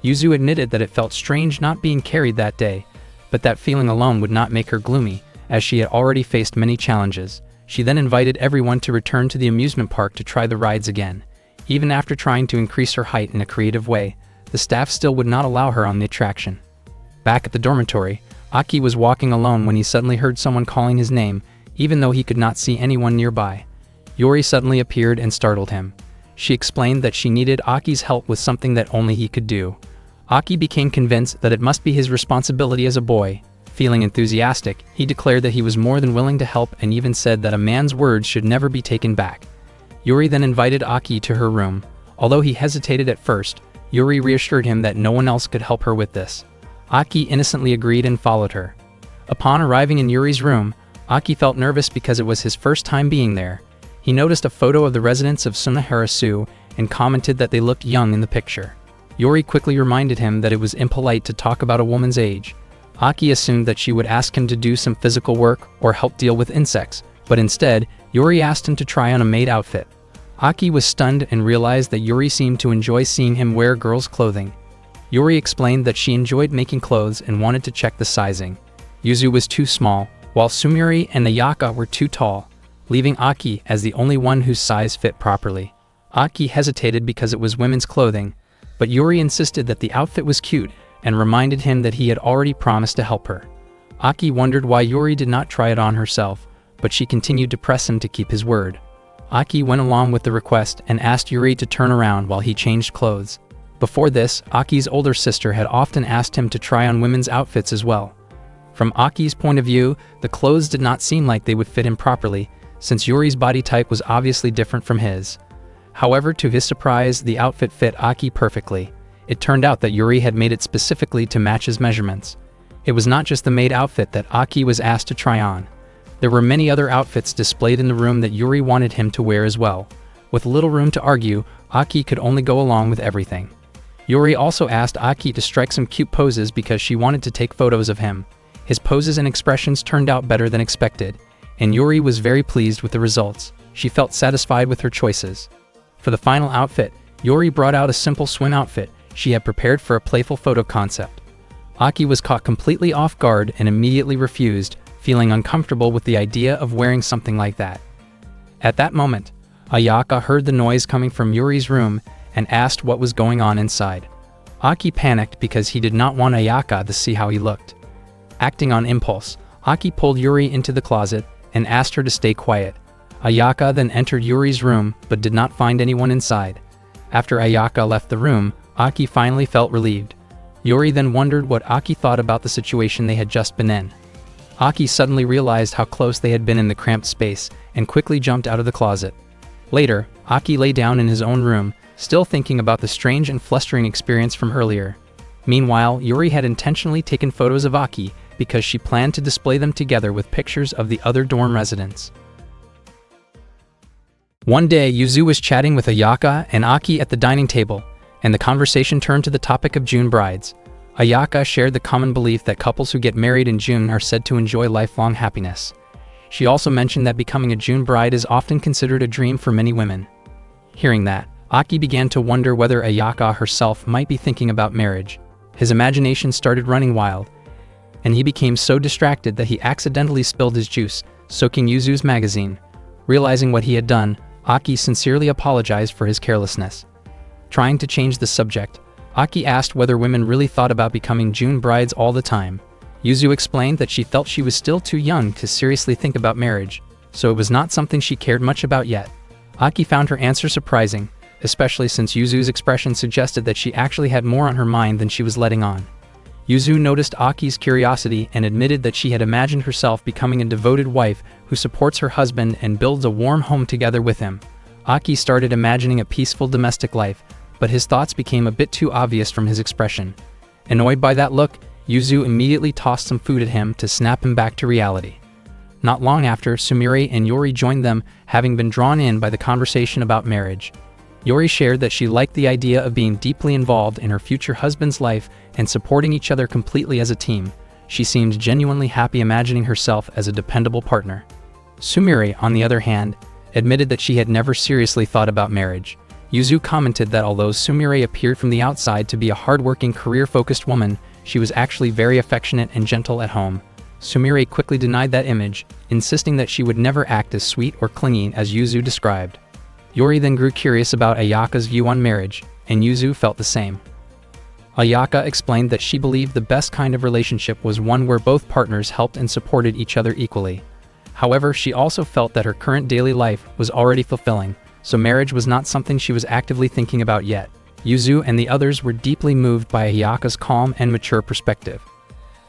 Yuzu admitted that it felt strange not being carried that day, but that feeling alone would not make her gloomy, as she had already faced many challenges. She then invited everyone to return to the amusement park to try the rides again. Even after trying to increase her height in a creative way, the staff still would not allow her on the attraction. Back at the dormitory, Aki was walking alone when he suddenly heard someone calling his name, even though he could not see anyone nearby. Yuri suddenly appeared and startled him. She explained that she needed Aki's help with something that only he could do. Aki became convinced that it must be his responsibility as a boy. Feeling enthusiastic, he declared that he was more than willing to help and even said that a man's words should never be taken back. Yuri then invited Aki to her room. Although he hesitated at first, Yuri reassured him that no one else could help her with this. Aki innocently agreed and followed her. Upon arriving in Yuri's room, Aki felt nervous because it was his first time being there. He noticed a photo of the residents of Sunaharasu and commented that they looked young in the picture. Yuri quickly reminded him that it was impolite to talk about a woman's age. Aki assumed that she would ask him to do some physical work or help deal with insects, but instead, Yuri asked him to try on a maid outfit. Aki was stunned and realized that Yuri seemed to enjoy seeing him wear girls' clothing. Yuri explained that she enjoyed making clothes and wanted to check the sizing. Yuzu was too small, while Sumire and Ayaka were too tall, leaving Aki as the only one whose size fit properly. Aki hesitated because it was women's clothing, but Yuri insisted that the outfit was cute and reminded him that he had already promised to help her. Aki wondered why Yuri did not try it on herself, but she continued to press him to keep his word. Aki went along with the request and asked Yuri to turn around while he changed clothes. Before this, Aki's older sister had often asked him to try on women's outfits as well. From Aki's point of view, the clothes did not seem like they would fit him properly, since Yuri's body type was obviously different from his. However, to his surprise, the outfit fit Aki perfectly. It turned out that Yuri had made it specifically to match his measurements. It was not just the maid outfit that Aki was asked to try on. There were many other outfits displayed in the room that Yuri wanted him to wear as well. With little room to argue, Aki could only go along with everything. Yuri also asked Aki to strike some cute poses because she wanted to take photos of him. His poses and expressions turned out better than expected, and Yuri was very pleased with the results. She felt satisfied with her choices. For the final outfit, Yuri brought out a simple swim outfit she had prepared for a playful photo concept. Aki was caught completely off guard and immediately refused, feeling uncomfortable with the idea of wearing something like that. At that moment, Ayaka heard the noise coming from Yuri's room and asked what was going on inside. Aki panicked because he did not want Ayaka to see how he looked. Acting on impulse, Aki pulled Yuri into the closet and asked her to stay quiet. Ayaka then entered Yuri's room but did not find anyone inside. After Ayaka left the room, Aki finally felt relieved. Yuri then wondered what Aki thought about the situation they had just been in. Aki suddenly realized how close they had been in the cramped space and quickly jumped out of the closet. Later, Aki lay down in his own room, still thinking about the strange and flustering experience from earlier. Meanwhile, Yuri had intentionally taken photos of Aki because she planned to display them together with pictures of the other dorm residents. One day, Yuzu was chatting with Ayaka and Aki at the dining table, and the conversation turned to the topic of June brides. Ayaka shared the common belief that couples who get married in June are said to enjoy lifelong happiness. She also mentioned that becoming a June bride is often considered a dream for many women. Hearing that, Aki began to wonder whether Ayaka herself might be thinking about marriage. His imagination started running wild, and he became so distracted that he accidentally spilled his juice, soaking Yuzu's magazine. Realizing what he had done, Aki sincerely apologized for his carelessness. Trying to change the subject, Aki asked whether women really thought about becoming June brides all the time. Yuzu explained that she felt she was still too young to seriously think about marriage, so it was not something she cared much about yet. Aki found her answer surprising, especially since Yuzu's expression suggested that she actually had more on her mind than she was letting on. Yuzu noticed Aki's curiosity and admitted that she had imagined herself becoming a devoted wife who supports her husband and builds a warm home together with him. Aki started imagining a peaceful domestic life, but his thoughts became a bit too obvious from his expression. Annoyed by that look, Yuzu immediately tossed some food at him to snap him back to reality. Not long after, Sumire and Yuri joined them, having been drawn in by the conversation about marriage. Yuri shared that she liked the idea of being deeply involved in her future husband's life and supporting each other completely as a team. She seemed genuinely happy imagining herself as a dependable partner. Sumire, on the other hand, admitted that she had never seriously thought about marriage. Yuzu commented that although Sumire appeared from the outside to be a hardworking, career-focused woman, she was actually very affectionate and gentle at home. Sumire quickly denied that image, insisting that she would never act as sweet or clingy as Yuzu described. Yuri then grew curious about Ayaka's view on marriage, and Yuzu felt the same. Ayaka explained that she believed the best kind of relationship was one where both partners helped and supported each other equally. However, she also felt that her current daily life was already fulfilling, so marriage was not something she was actively thinking about yet. Yuzu and the others were deeply moved by Ayaka's calm and mature perspective.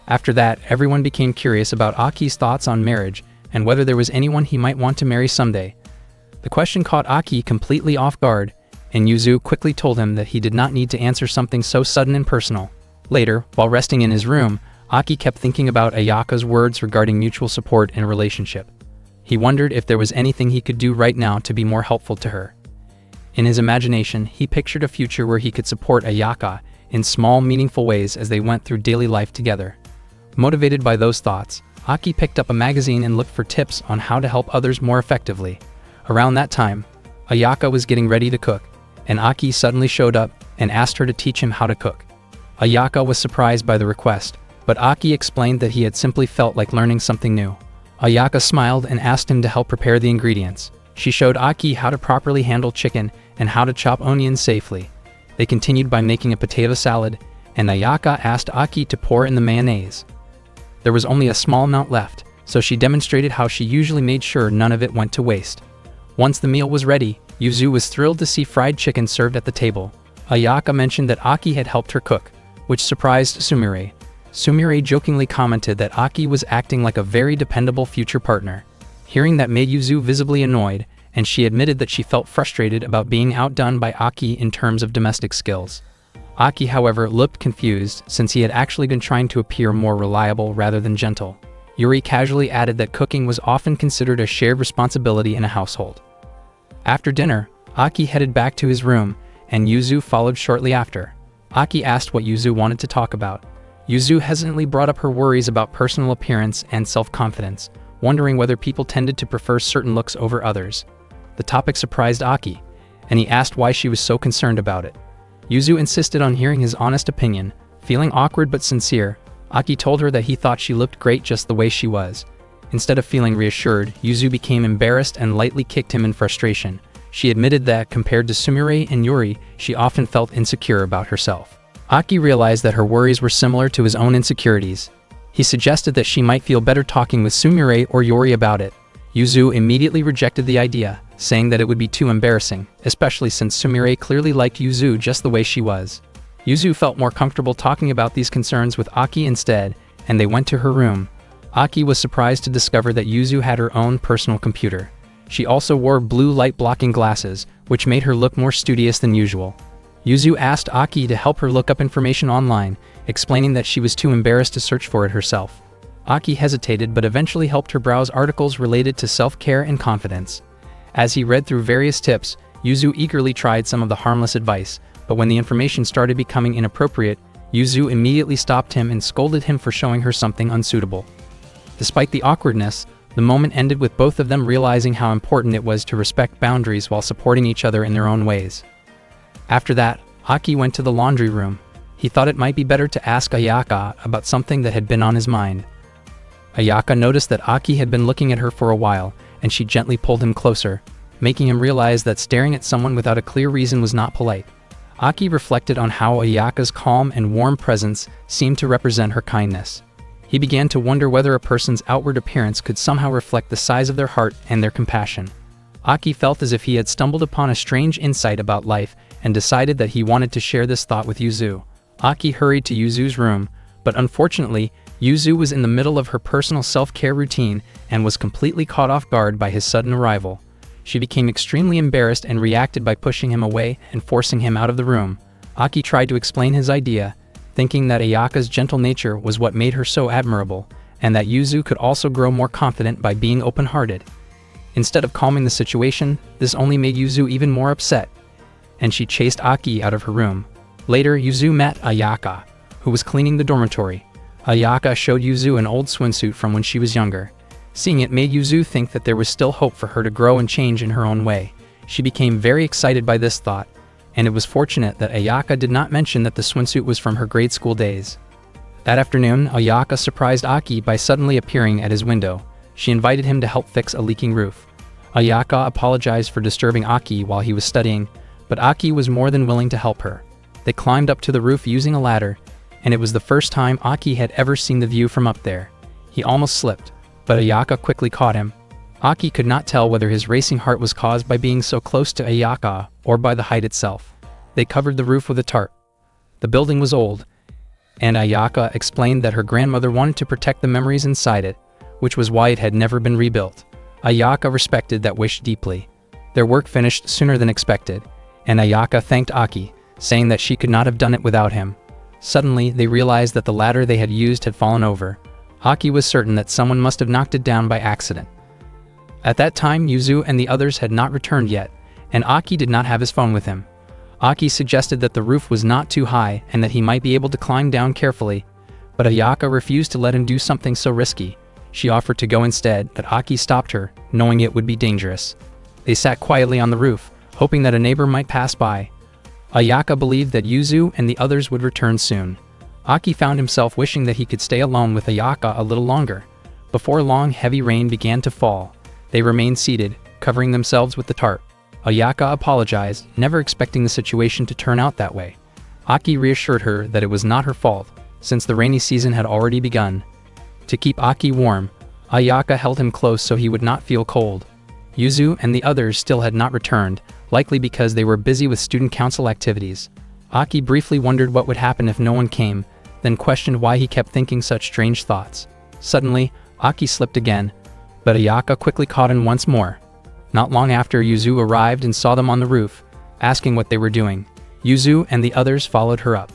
After that, everyone became curious about Aki's thoughts on marriage and whether there was anyone he might want to marry someday. The question caught Aki completely off guard, and Yuzu quickly told him that he did not need to answer something so sudden and personal. Later, while resting in his room, Aki kept thinking about Ayaka's words regarding mutual support in a relationship. He wondered if there was anything he could do right now to be more helpful to her. In his imagination, he pictured a future where he could support Ayaka in small, meaningful ways as they went through daily life together. Motivated by those thoughts, Aki picked up a magazine and looked for tips on how to help others more effectively. Around that time, Ayaka was getting ready to cook, and Aki suddenly showed up and asked her to teach him how to cook. Ayaka was surprised by the request, but Aki explained that he had simply felt like learning something new. Ayaka smiled and asked him to help prepare the ingredients. She showed Aki how to properly handle chicken and how to chop onions safely. They continued by making a potato salad, and Ayaka asked Aki to pour in the mayonnaise. There was only a small amount left, so she demonstrated how she usually made sure none of it went to waste. Once the meal was ready, Yuzu was thrilled to see fried chicken served at the table. Ayaka mentioned that Aki had helped her cook, which surprised Sumire. Sumire jokingly commented that Aki was acting like a very dependable future partner. Hearing that made Yuzu visibly annoyed, and she admitted that she felt frustrated about being outdone by Aki in terms of domestic skills. Aki, however, looked confused since he had actually been trying to appear more reliable rather than gentle. Yuri casually added that cooking was often considered a shared responsibility in a household. After dinner, Aki headed back to his room, and Yuzu followed shortly after. Aki asked what Yuzu wanted to talk about. Yuzu hesitantly brought up her worries about personal appearance and self-confidence, wondering whether people tended to prefer certain looks over others. The topic surprised Aki, and he asked why she was so concerned about it. Yuzu insisted on hearing his honest opinion. Feeling awkward but sincere, Aki told her that he thought she looked great just the way she was. Instead of feeling reassured, Yuzu became embarrassed and lightly kicked him in frustration. She admitted that, compared to Sumire and Yuri, she often felt insecure about herself. Aki realized that her worries were similar to his own insecurities. He suggested that she might feel better talking with Sumire or Yuri about it. Yuzu immediately rejected the idea, saying that it would be too embarrassing, especially since Sumire clearly liked Yuzu just the way she was. Yuzu felt more comfortable talking about these concerns with Aki instead, and they went to her room. Aki was surprised to discover that Yuzu had her own personal computer. She also wore blue light-blocking glasses, which made her look more studious than usual. Yuzu asked Aki to help her look up information online, explaining that she was too embarrassed to search for it herself. Aki hesitated but eventually helped her browse articles related to self-care and confidence. As he read through various tips, Yuzu eagerly tried some of the harmless advice, but when the information started becoming inappropriate, Yuzu immediately stopped him and scolded him for showing her something unsuitable. Despite the awkwardness, the moment ended with both of them realizing how important it was to respect boundaries while supporting each other in their own ways. After that, Aki went to the laundry room. He thought it might be better to ask Ayaka about something that had been on his mind. Ayaka noticed that Aki had been looking at her for a while, and she gently pulled him closer, making him realize that staring at someone without a clear reason was not polite. Aki reflected on how Ayaka's calm and warm presence seemed to represent her kindness. He began to wonder whether a person's outward appearance could somehow reflect the size of their heart and their compassion. Aki felt as if he had stumbled upon a strange insight about life and decided that he wanted to share this thought with Yuzu. Aki hurried to Yuzu's room, but unfortunately, Yuzu was in the middle of her personal self-care routine and was completely caught off guard by his sudden arrival. She became extremely embarrassed and reacted by pushing him away and forcing him out of the room. Aki tried to explain his idea, thinking that Ayaka's gentle nature was what made her so admirable, and that Yuzu could also grow more confident by being open-hearted. Instead of calming the situation, this only made Yuzu even more upset, and she chased Aki out of her room. Later, Yuzu met Ayaka, who was cleaning the dormitory. Ayaka showed Yuzu an old swimsuit from when she was younger. Seeing it made Yuzu think that there was still hope for her to grow and change in her own way. She became very excited by this thought, and it was fortunate that Ayaka did not mention that the swimsuit was from her grade school days. That afternoon, Ayaka surprised Aki by suddenly appearing at his window. She invited him to help fix a leaking roof. Ayaka apologized for disturbing Aki while he was studying, but Aki was more than willing to help her. They climbed up to the roof using a ladder, and it was the first time Aki had ever seen the view from up there. He almost slipped, but Ayaka quickly caught him. Aki could not tell whether his racing heart was caused by being so close to Ayaka or by the height itself. They covered the roof with a tarp. The building was old, and Ayaka explained that her grandmother wanted to protect the memories inside it, which was why it had never been rebuilt. Ayaka respected that wish deeply. Their work finished sooner than expected, and Ayaka thanked Aki, saying that she could not have done it without him. Suddenly, they realized that the ladder they had used had fallen over. Aki was certain that someone must have knocked it down by accident. At that time, Yuzu and the others had not returned yet, and Aki did not have his phone with him. Aki suggested that the roof was not too high and that he might be able to climb down carefully, but Ayaka refused to let him do something so risky. She offered to go instead, but Aki stopped her, knowing it would be dangerous. They sat quietly on the roof, hoping that a neighbor might pass by. Ayaka believed that Yuzu and the others would return soon. Aki found himself wishing that he could stay alone with Ayaka a little longer. Before long, heavy rain began to fall. They remained seated, covering themselves with the tarp. Ayaka apologized, never expecting the situation to turn out that way. Aki reassured her that it was not her fault, since the rainy season had already begun. To keep Aki warm, Ayaka held him close so he would not feel cold. Yuzu and the others still had not returned, likely because they were busy with student council activities. Aki briefly wondered what would happen if no one came, then questioned why he kept thinking such strange thoughts. Suddenly, Aki slipped again, but Ayaka quickly caught him once more. Not long after, Yuzu arrived and saw them on the roof, asking what they were doing. Yuzu and the others followed her up.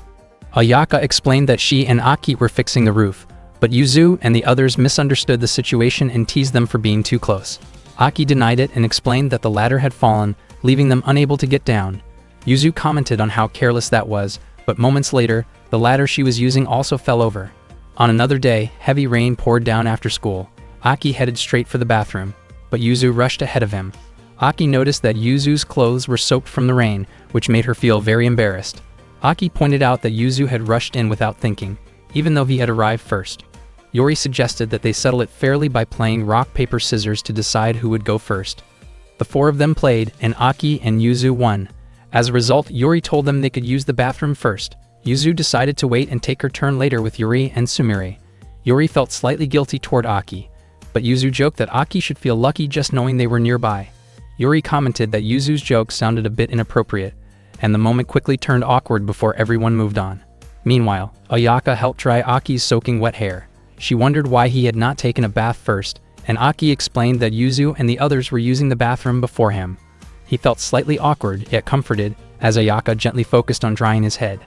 Ayaka explained that she and Aki were fixing the roof, but Yuzu and the others misunderstood the situation and teased them for being too close. Aki denied it and explained that the ladder had fallen, leaving them unable to get down. Yuzu commented on how careless that was, but moments later, the ladder she was using also fell over. On another day, heavy rain poured down after school. Aki headed straight for the bathroom, but Yuzu rushed ahead of him. Aki noticed that Yuzu's clothes were soaked from the rain, which made her feel very embarrassed. Aki pointed out that Yuzu had rushed in without thinking, even though he had arrived first. Yori suggested that they settle it fairly by playing rock, paper, scissors to decide who would go first. The four of them played, and Aki and Yuzu won. As a result, Yori told them they could use the bathroom first. Yuzu decided to wait and take her turn later with Yuri and Sumire. Yori felt slightly guilty toward Aki, but Yuzu joked that Aki should feel lucky just knowing they were nearby. Yuri commented that Yuzu's joke sounded a bit inappropriate, and the moment quickly turned awkward before everyone moved on. Meanwhile, Ayaka helped dry Aki's soaking wet hair. She wondered why he had not taken a bath first, and Aki explained that Yuzu and the others were using the bathroom before him. He felt slightly awkward, yet comforted, as Ayaka gently focused on drying his head.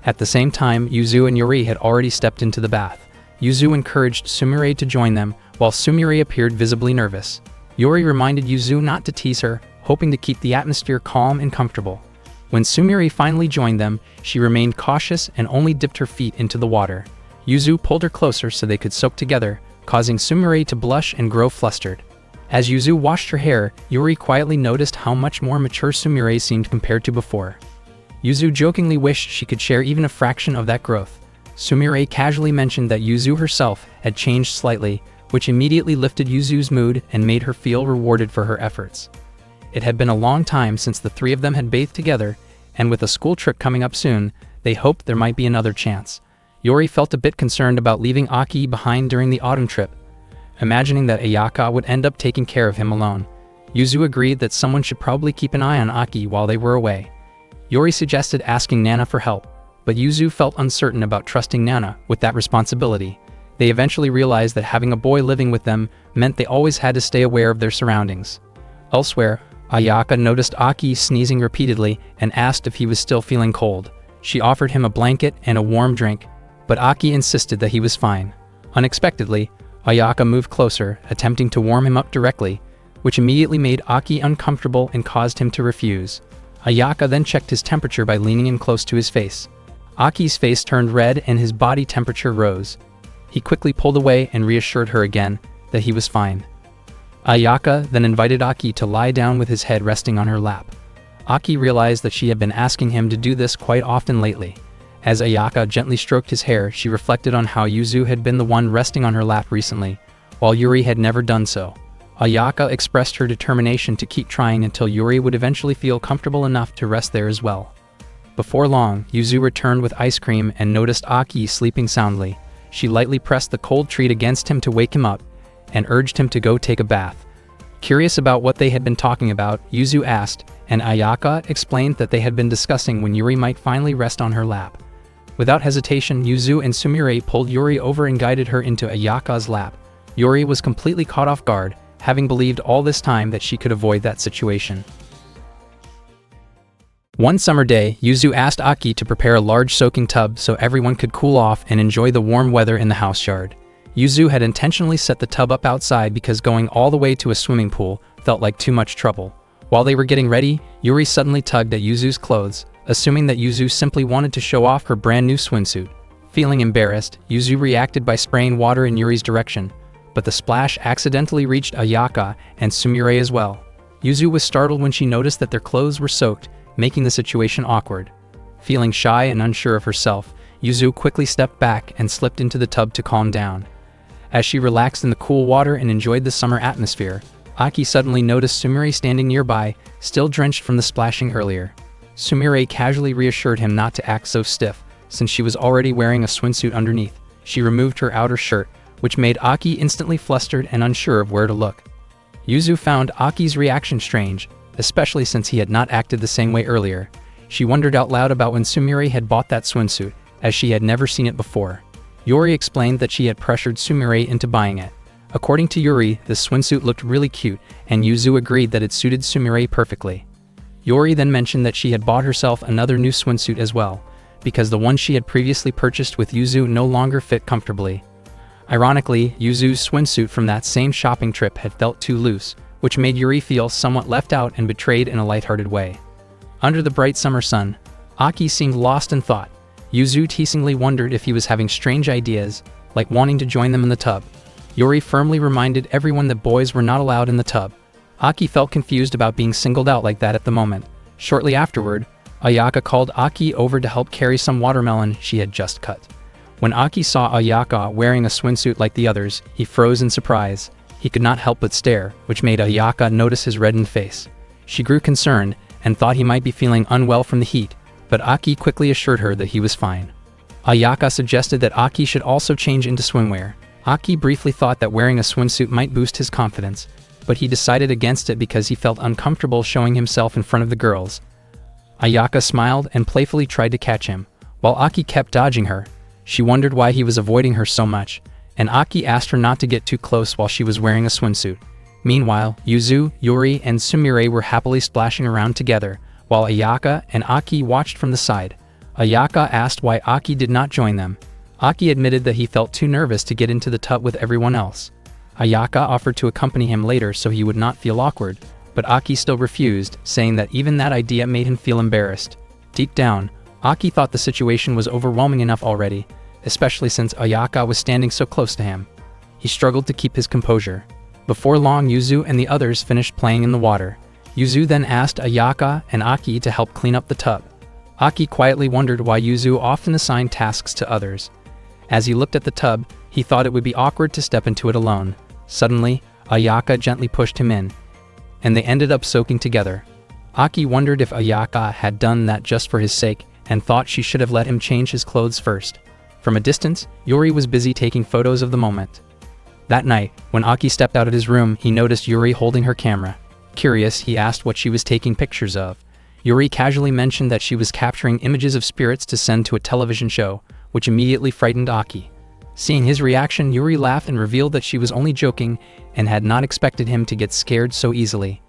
At the same time, Yuzu and Yuri had already stepped into the bath. Yuzu encouraged Sumire to join them, while Sumire appeared visibly nervous. Yuri reminded Yuzu not to tease her, hoping to keep the atmosphere calm and comfortable. When Sumire finally joined them, she remained cautious and only dipped her feet into the water. Yuzu pulled her closer so they could soak together, causing Sumire to blush and grow flustered. As Yuzu washed her hair, Yuri quietly noticed how much more mature Sumire seemed compared to before. Yuzu jokingly wished she could share even a fraction of that growth. Sumire casually mentioned that Yuzu herself had changed slightly, which immediately lifted Yuzu's mood and made her feel rewarded for her efforts. It had been a long time since the three of them had bathed together, and with a school trip coming up soon, they hoped there might be another chance. Yori felt a bit concerned about leaving Aki behind during the autumn trip, imagining that Ayaka would end up taking care of him alone. Yuzu agreed that someone should probably keep an eye on Aki while they were away. Yori suggested asking Nana for help, but Yuzu felt uncertain about trusting Nana with that responsibility. They eventually realized that having a boy living with them meant they always had to stay aware of their surroundings. Elsewhere, Ayaka noticed Aki sneezing repeatedly and asked if he was still feeling cold. She offered him a blanket and a warm drink, but Aki insisted that he was fine. Unexpectedly, Ayaka moved closer, attempting to warm him up directly, which immediately made Aki uncomfortable and caused him to refuse. Ayaka then checked his temperature by leaning in close to his face. Aki's face turned red and his body temperature rose. He quickly pulled away and reassured her again that he was fine. Ayaka then invited Aki to lie down with his head resting on her lap. Aki realized that she had been asking him to do this quite often lately. As Ayaka gently stroked his hair, she reflected on how Yuzu had been the one resting on her lap recently, while Yuri had never done so. Ayaka expressed her determination to keep trying until Yuri would eventually feel comfortable enough to rest there as well. Before long, Yuzu returned with ice cream and noticed Aki sleeping soundly. She lightly pressed the cold treat against him to wake him up and urged him to go take a bath. Curious about what they had been talking about, Yuzu asked, and Ayaka explained that they had been discussing when Yuri might finally rest on her lap. Without hesitation, Yuzu and Sumire pulled Yuri over and guided her into Ayaka's lap. Yuri was completely caught off guard, having believed all this time that she could avoid that situation. One summer day, Yuzu asked Aki to prepare a large soaking tub so everyone could cool off and enjoy the warm weather in the house yard. Yuzu had intentionally set the tub up outside because going all the way to a swimming pool felt like too much trouble. While they were getting ready, Yuri suddenly tugged at Yuzu's clothes, assuming that Yuzu simply wanted to show off her brand new swimsuit. Feeling embarrassed, Yuzu reacted by spraying water in Yuri's direction, but the splash accidentally reached Ayaka and Sumire as well. Yuzu was startled when she noticed that their clothes were soaked, making the situation awkward. Feeling shy and unsure of herself, Yuzu quickly stepped back and slipped into the tub to calm down. As she relaxed in the cool water and enjoyed the summer atmosphere, Aki suddenly noticed Sumire standing nearby, still drenched from the splashing earlier. Sumire casually reassured him not to act so stiff, since she was already wearing a swimsuit underneath. She removed her outer shirt, which made Aki instantly flustered and unsure of where to look. Yuzu found Aki's reaction strange, especially since he had not acted the same way earlier. She wondered out loud about when Sumire had bought that swimsuit, as she had never seen it before. Yuri explained that she had pressured Sumire into buying it. According to Yuri, the swimsuit looked really cute, and Yuzu agreed that it suited Sumire perfectly. Yuri then mentioned that she had bought herself another new swimsuit as well, because the one she had previously purchased with Yuzu no longer fit comfortably. Ironically, Yuzu's swimsuit from that same shopping trip had felt too loose, which made Yuri feel somewhat left out and betrayed in a lighthearted way. Under the bright summer sun, Aki seemed lost in thought. Yuzu teasingly wondered if he was having strange ideas, like wanting to join them in the tub. Yuri firmly reminded everyone that boys were not allowed in the tub. Aki felt confused about being singled out like that at the moment. Shortly afterward, Ayaka called Aki over to help carry some watermelon she had just cut. When Aki saw Ayaka wearing a swimsuit like the others, he froze in surprise. He could not help but stare, which made Ayaka notice his reddened face. She grew concerned and thought he might be feeling unwell from the heat, but Aki quickly assured her that he was fine. Ayaka suggested that Aki should also change into swimwear. Aki briefly thought that wearing a swimsuit might boost his confidence, but he decided against it because he felt uncomfortable showing himself in front of the girls. Ayaka smiled and playfully tried to catch him, while Aki kept dodging her. She wondered why he was avoiding her so much, and Aki asked her not to get too close while she was wearing a swimsuit. Meanwhile, Yuzu, Yuri, and Sumire were happily splashing around together, while Ayaka and Aki watched from the side. Ayaka asked why Aki did not join them. Aki admitted that he felt too nervous to get into the tub with everyone else. Ayaka offered to accompany him later so he would not feel awkward, but Aki still refused, saying that even that idea made him feel embarrassed. Deep down, Aki thought the situation was overwhelming enough already, especially since Ayaka was standing so close to him. He struggled to keep his composure. Before long, Yuzu and the others finished playing in the water. Yuzu then asked Ayaka and Aki to help clean up the tub. Aki quietly wondered why Yuzu often assigned tasks to others. As he looked at the tub, he thought it would be awkward to step into it alone. Suddenly, Ayaka gently pushed him in, and they ended up soaking together. Aki wondered if Ayaka had done that just for his sake, and thought she should have let him change his clothes first. From a distance, Yuri was busy taking photos of the moment. That night, when Aki stepped out of his room, he noticed Yuri holding her camera. Curious, he asked what she was taking pictures of. Yuri casually mentioned that she was capturing images of spirits to send to a television show, which immediately frightened Aki. Seeing his reaction, Yuri laughed and revealed that she was only joking and had not expected him to get scared so easily.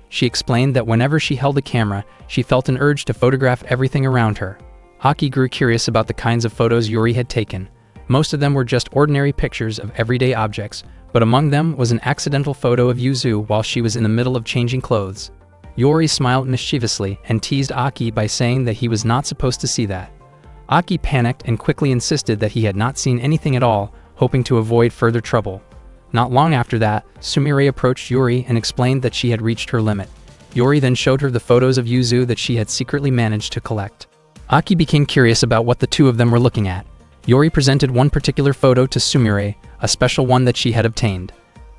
She explained that whenever she held a camera, she felt an urge to photograph everything around her. Aki grew curious about the kinds of photos Yuri had taken. Most of them were just ordinary pictures of everyday objects, but among them was an accidental photo of Yuzu while she was in the middle of changing clothes. Yuri smiled mischievously and teased Aki by saying that he was not supposed to see that. Aki panicked and quickly insisted that he had not seen anything at all, hoping to avoid further trouble. Not long after that, Sumire approached Yuri and explained that she had reached her limit. Yuri then showed her the photos of Yuzu that she had secretly managed to collect. Aki became curious about what the two of them were looking at. Yuri presented one particular photo to Sumire, a special one that she had obtained.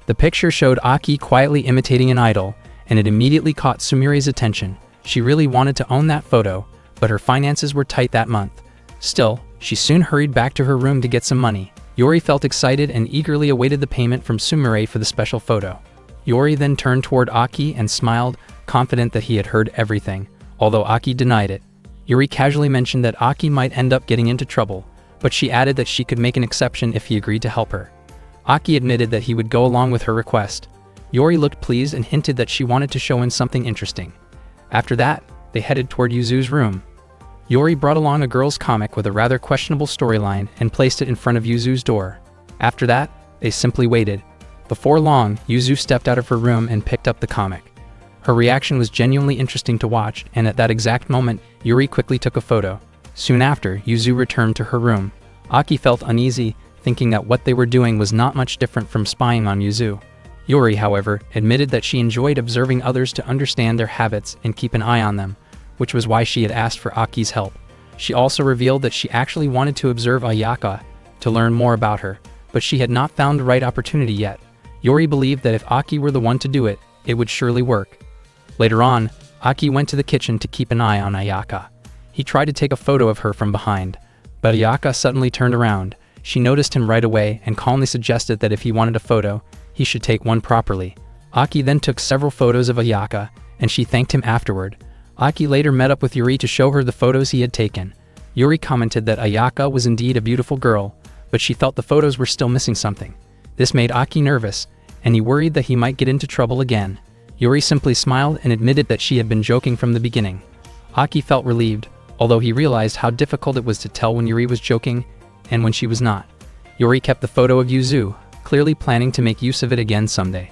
The picture showed Aki quietly imitating an idol, and it immediately caught Sumire's attention. She really wanted to own that photo, but her finances were tight that month. Still, she soon hurried back to her room to get some money. Yuri felt excited and eagerly awaited the payment from Sumire for the special photo. Yuri then turned toward Aki and smiled, confident that he had heard everything, although Aki denied it. Yuri casually mentioned that Aki might end up getting into trouble, but she added that she could make an exception if he agreed to help her. Aki admitted that he would go along with her request. Yuri looked pleased and hinted that she wanted to show him something interesting. After that, they headed toward Yuzu's room. Yuri brought along a girl's comic with a rather questionable storyline and placed it in front of Yuzu's door. After that, they simply waited. Before long, Yuzu stepped out of her room and picked up the comic. Her reaction was genuinely interesting to watch, and at that exact moment, Yuri quickly took a photo. Soon after, Yuzu returned to her room. Aki felt uneasy, thinking that what they were doing was not much different from spying on Yuzu. Yuri, however, admitted that she enjoyed observing others to understand their habits and keep an eye on them, which was why she had asked for Aki's help. She also revealed that she actually wanted to observe Ayaka to learn more about her, but she had not found the right opportunity yet. Yuri believed that if Aki were the one to do it, it would surely work. Later on, Aki went to the kitchen to keep an eye on Ayaka. He tried to take a photo of her from behind, but Ayaka suddenly turned around. She noticed him right away and calmly suggested that if he wanted a photo, he should take one properly. Aki then took several photos of Ayaka, and she thanked him afterward. Aki later met up with Yuri to show her the photos he had taken. Yuri commented that Ayaka was indeed a beautiful girl, but she felt the photos were still missing something. This made Aki nervous, and he worried that he might get into trouble again. Yuri simply smiled and admitted that she had been joking from the beginning. Aki felt relieved, although he realized how difficult it was to tell when Yuri was joking and when she was not. Yuri kept the photo of Yuzu, clearly planning to make use of it again someday.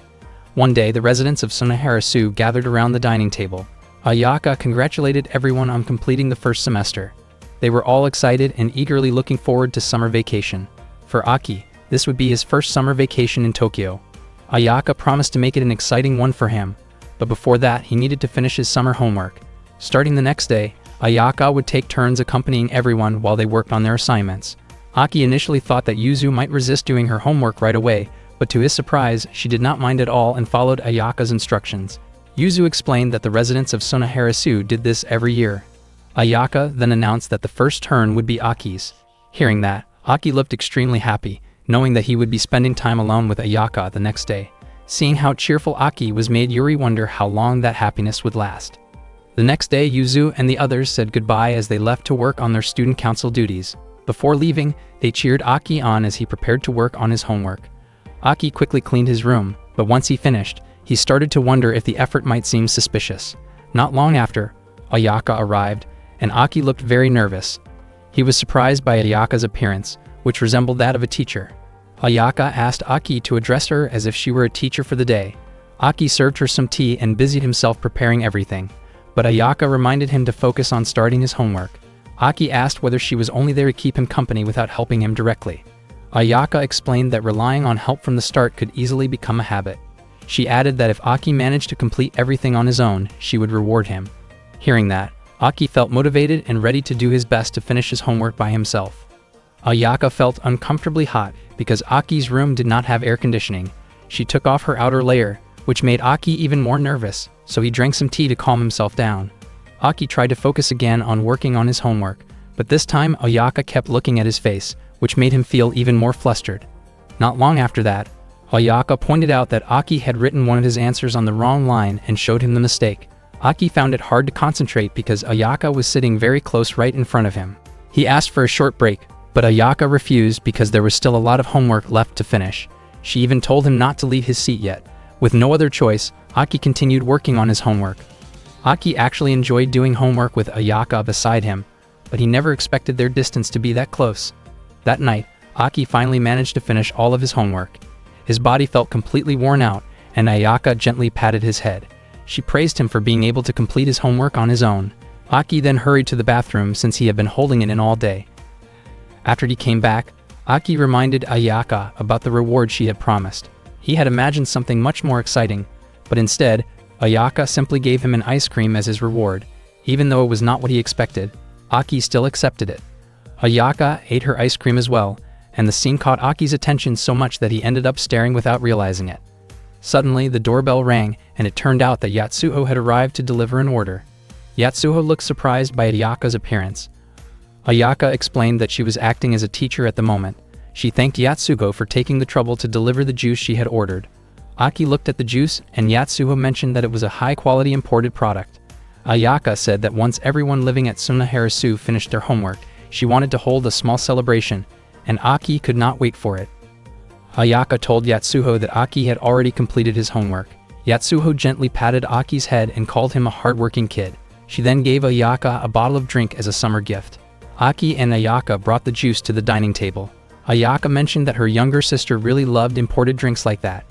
One day, the residents of Sonaharasu gathered around the dining table. Ayaka congratulated everyone on completing the first semester. They were all excited and eagerly looking forward to summer vacation. For Aki, this would be his first summer vacation in Tokyo. Ayaka promised to make it an exciting one for him, but before that he needed to finish his summer homework. Starting the next day, Ayaka would take turns accompanying everyone while they worked on their assignments. Aki initially thought that Yuzu might resist doing her homework right away, but to his surprise, she did not mind at all and followed Ayaka's instructions. Yuzu explained that the residents of Sonaharasu did this every year. Ayaka then announced that the first turn would be Aki's. Hearing that, Aki looked extremely happy, knowing that he would be spending time alone with Ayaka the next day. Seeing how cheerful Aki was made Yuri wonder how long that happiness would last. The next day, Yuzu and the others said goodbye as they left to work on their student council duties. Before leaving, they cheered Aki on as he prepared to work on his homework. Aki quickly cleaned his room, but once he finished, he started to wonder if the effort might seem suspicious. Not long after, Ayaka arrived, and Aki looked very nervous. He was surprised by Ayaka's appearance, which resembled that of a teacher. Ayaka asked Aki to address her as if she were a teacher for the day. Aki served her some tea and busied himself preparing everything, but Ayaka reminded him to focus on starting his homework. Aki asked whether she was only there to keep him company without helping him directly. Ayaka explained that relying on help from the start could easily become a habit. She added that if Aki managed to complete everything on his own, she would reward him. Hearing that, Aki felt motivated and ready to do his best to finish his homework by himself. Ayaka felt uncomfortably hot because Aki's room did not have air conditioning. She took off her outer layer, which made Aki even more nervous, so he drank some tea to calm himself down. Aki tried to focus again on working on his homework, but this time Ayaka kept looking at his face, which made him feel even more flustered. Not long after that, Ayaka pointed out that Aki had written one of his answers on the wrong line and showed him the mistake. Aki found it hard to concentrate because Ayaka was sitting very close right in front of him. He asked for a short break, but Ayaka refused because there was still a lot of homework left to finish. She even told him not to leave his seat yet. With no other choice, Aki continued working on his homework. Aki actually enjoyed doing homework with Ayaka beside him, but he never expected their distance to be that close. That night, Aki finally managed to finish all of his homework. His body felt completely worn out, and Ayaka gently patted his head. She praised him for being able to complete his homework on his own. Aki then hurried to the bathroom since he had been holding it in all day. After he came back, Aki reminded Ayaka about the reward she had promised. He had imagined something much more exciting, but instead, Ayaka simply gave him an ice cream as his reward. Even though it was not what he expected, Aki still accepted it. Ayaka ate her ice cream as well, and the scene caught Aki's attention so much that he ended up staring without realizing it. Suddenly, the doorbell rang, and it turned out that Yatsuho had arrived to deliver an order. Yatsuho looked surprised by Ayaka's appearance. Ayaka explained that she was acting as a teacher at the moment. She thanked Yatsuho for taking the trouble to deliver the juice she had ordered. Aki looked at the juice, and Yatsuho mentioned that it was a high-quality imported product. Ayaka said that once everyone living at Sunaharasu finished their homework, she wanted to hold a small celebration, and Aki could not wait for it. Ayaka told Yatsuho that Aki had already completed his homework. Yatsuho gently patted Aki's head and called him a hard-working kid. She then gave Ayaka a bottle of drink as a summer gift. Aki and Ayaka brought the juice to the dining table. Ayaka mentioned that her younger sister really loved imported drinks like that.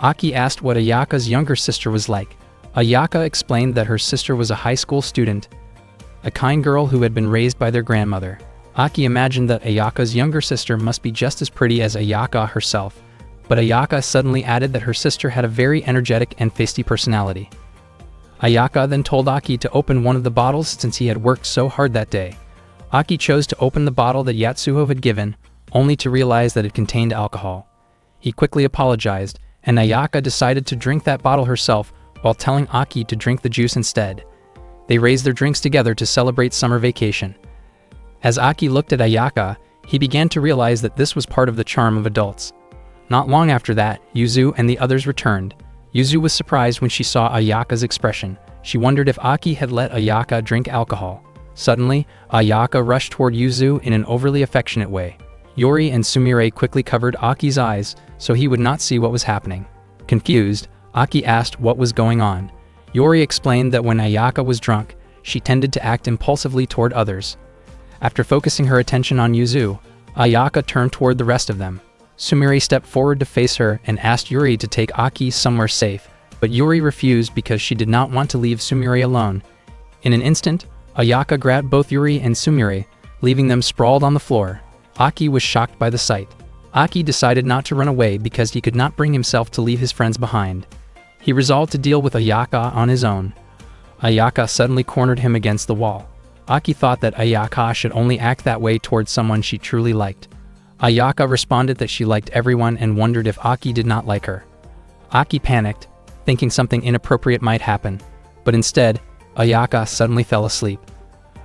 Aki asked what Ayaka's younger sister was like. Ayaka explained that her sister was a high school student, a kind girl who had been raised by their grandmother. Aki imagined that Ayaka's younger sister must be just as pretty as Ayaka herself, but Ayaka suddenly added that her sister had a very energetic and feisty personality. Ayaka then told Aki to open one of the bottles since he had worked so hard that day. Aki chose to open the bottle that Yatsuho had given, only to realize that it contained alcohol. He quickly apologized, and Ayaka decided to drink that bottle herself while telling Aki to drink the juice instead. They raised their drinks together to celebrate summer vacation. As Aki looked at Ayaka, he began to realize that this was part of the charm of adults. Not long after that, Yuzu and the others returned. Yuzu was surprised when she saw Ayaka's expression. She wondered if Aki had let Ayaka drink alcohol. Suddenly, Ayaka rushed toward Yuzu in an overly affectionate way. Yori and Sumire quickly covered Aki's eyes so he would not see what was happening. Confused, Aki asked what was going on. Yori explained that when Ayaka was drunk, she tended to act impulsively toward others. After focusing her attention on Yuzu, Ayaka turned toward the rest of them. Sumire stepped forward to face her and asked Yuri to take Aki somewhere safe, but Yuri refused because she did not want to leave Sumire alone. In an instant, Ayaka grabbed both Yuri and Sumire, leaving them sprawled on the floor. Aki was shocked by the sight. Aki decided not to run away because he could not bring himself to leave his friends behind. He resolved to deal with Ayaka on his own. Ayaka suddenly cornered him against the wall. Aki thought that Ayaka should only act that way towards someone she truly liked. Ayaka responded that she liked everyone and wondered if Aki did not like her. Aki panicked, thinking something inappropriate might happen, but instead, Ayaka suddenly fell asleep.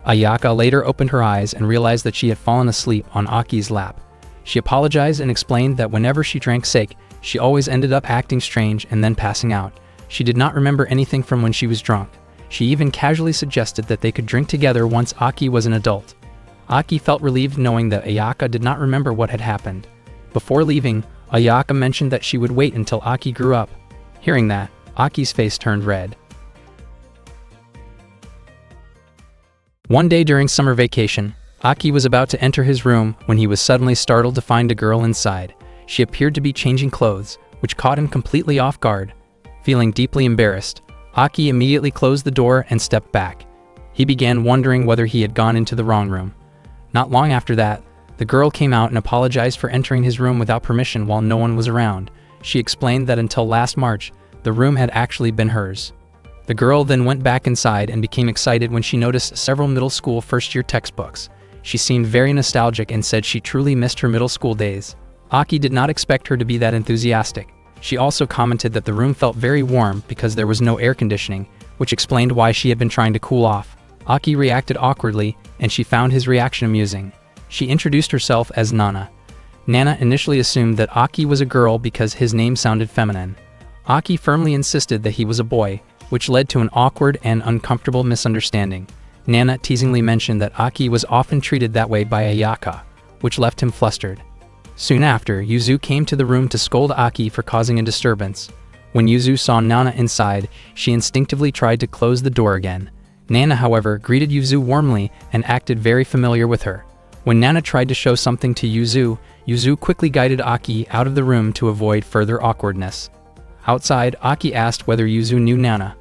Ayaka later opened her eyes and realized that she had fallen asleep on Aki's lap. She apologized and explained that whenever she drank sake, she always ended up acting strange and then passing out. She did not remember anything from when she was drunk. She even casually suggested that they could drink together once Aki was an adult. Aki felt relieved knowing that Ayaka did not remember what had happened. Before leaving, Ayaka mentioned that she would wait until Aki grew up. Hearing that, Aki's face turned red. One day during summer vacation, Aki was about to enter his room when he was suddenly startled to find a girl inside. She appeared to be changing clothes, which caught him completely off guard. Feeling deeply embarrassed, Aki immediately closed the door and stepped back. He began wondering whether he had gone into the wrong room. Not long after that, the girl came out and apologized for entering his room without permission while no one was around. She explained that until last March, the room had actually been hers. The girl then went back inside and became excited when she noticed several middle school first-year textbooks. She seemed very nostalgic and said she truly missed her middle school days. Aki did not expect her to be that enthusiastic. She also commented that the room felt very warm because there was no air conditioning, which explained why she had been trying to cool off. Aki reacted awkwardly, and she found his reaction amusing. She introduced herself as Nana. Nana initially assumed that Aki was a girl because his name sounded feminine. Aki firmly insisted that he was a boy, which led to an awkward and uncomfortable misunderstanding. Nana teasingly mentioned that Aki was often treated that way by Ayaka, which left him flustered. Soon after, Yuzu came to the room to scold Aki for causing a disturbance. When Yuzu saw Nana inside, she instinctively tried to close the door again. Nana, however, greeted Yuzu warmly and acted very familiar with her. When Nana tried to show something to Yuzu, Yuzu quickly guided Aki out of the room to avoid further awkwardness. Outside, Aki asked whether Yuzu knew Nana.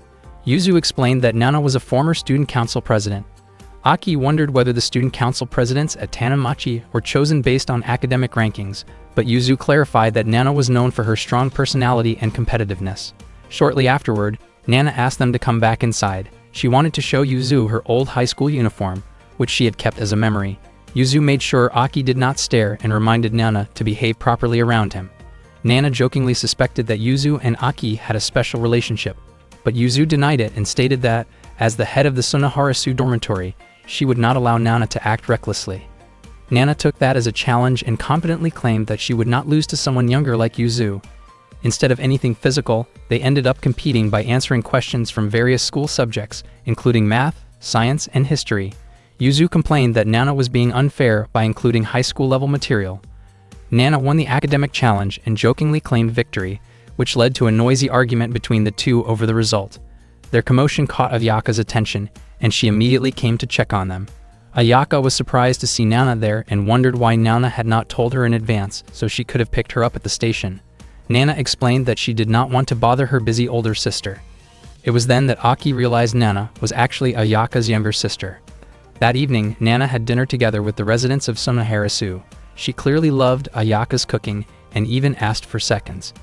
Yuzu explained that Nana was a former student council president. Aki wondered whether the student council presidents at Tanamachi were chosen based on academic rankings, but Yuzu clarified that Nana was known for her strong personality and competitiveness. Shortly afterward, Nana asked them to come back inside. She wanted to show Yuzu her old high school uniform, which she had kept as a memory. Yuzu made sure Aki did not stare and reminded Nana to behave properly around him. Nana jokingly suspected that Yuzu and Aki had a special relationship, but Yuzu denied it and stated that, As the head of the Sunaharasu dormitory, she would not allow Nana to act recklessly. Nana took that as a challenge and confidently claimed that she would not lose to someone younger like Yuzu. Instead of anything physical, they ended up competing by answering questions from various school subjects, including math, science, and history. Yuzu complained that Nana was being unfair by including high school level material. Nana won the academic challenge and jokingly claimed victory, which led to a noisy argument between the two over the result. Their commotion caught Ayaka's attention, and she immediately came to check on them. Ayaka was surprised to see Nana there and wondered why Nana had not told her in advance so she could have picked her up at the station. Nana explained that she did not want to bother her busy older sister. It was then that Aki realized Nana was actually Ayaka's younger sister. That evening, Nana had dinner together with the residents of Sunaharasu. She clearly loved Ayaka's cooking and even asked for seconds.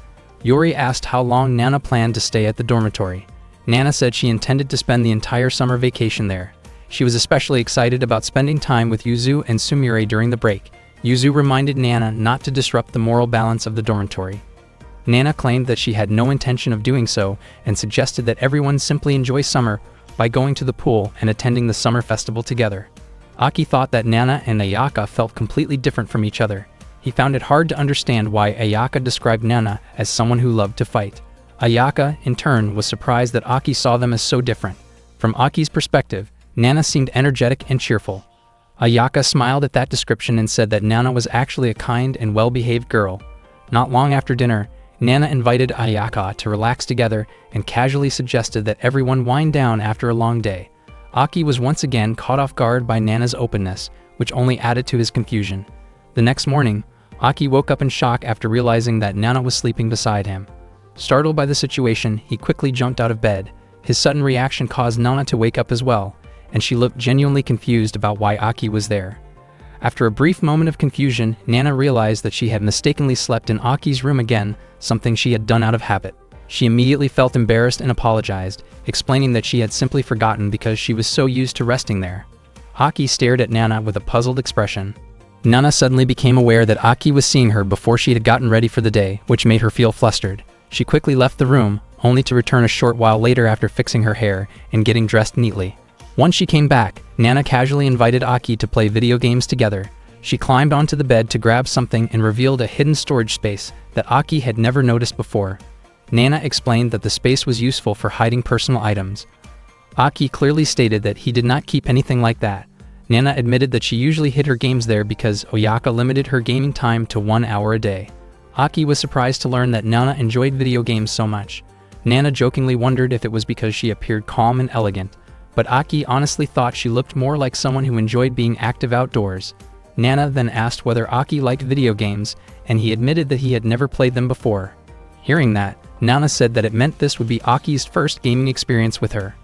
Yori asked how long Nana planned to stay at the dormitory. Nana said she intended to spend the entire summer vacation there. She was especially excited about spending time with Yuzu and Sumire during the break. Yuzu reminded Nana not to disrupt the moral balance of the dormitory. Nana claimed that she had no intention of doing so and suggested that everyone simply enjoy summer by going to the pool and attending the summer festival together. Aki thought that Nana and Ayaka felt completely different from each other. He found it hard to understand why Ayaka described Nana as someone who loved to fight. Ayaka, in turn, was surprised that Aki saw them as so different. From Aki's perspective, Nana seemed energetic and cheerful. Ayaka smiled at that description and said that Nana was actually a kind and well-behaved girl. Not long after dinner, Nana invited Ayaka to relax together and casually suggested that everyone wind down after a long day. Aki was once again caught off guard by Nana's openness, which only added to his confusion. The next morning, Aki woke up in shock after realizing that Nana was sleeping beside him. Startled by the situation, he quickly jumped out of bed. His sudden reaction caused Nana to wake up as well, and she looked genuinely confused about why Aki was there. After a brief moment of confusion, Nana realized that she had mistakenly slept in Aki's room again, something she had done out of habit. She immediately felt embarrassed and apologized, explaining that she had simply forgotten because she was so used to resting there. Aki stared at Nana with a puzzled expression. Nana suddenly became aware that Aki was seeing her before she had gotten ready for the day, which made her feel flustered. She quickly left the room, only to return a short while later after fixing her hair and getting dressed neatly. Once she came back, Nana casually invited Aki to play video games together. She climbed onto the bed to grab something and revealed a hidden storage space that Aki had never noticed before. Nana explained that the space was useful for hiding personal items. Aki clearly stated that he did not keep anything like that. Nana admitted that she usually hid her games there because Oyaka limited her gaming time to 1 hour a day. Aki was surprised to learn that Nana enjoyed video games so much. Nana jokingly wondered if it was because she appeared calm and elegant, but Aki honestly thought she looked more like someone who enjoyed being active outdoors. Nana then asked whether Aki liked video games, and he admitted that he had never played them before. Hearing that, Nana said that it meant this would be Aki's first gaming experience with her.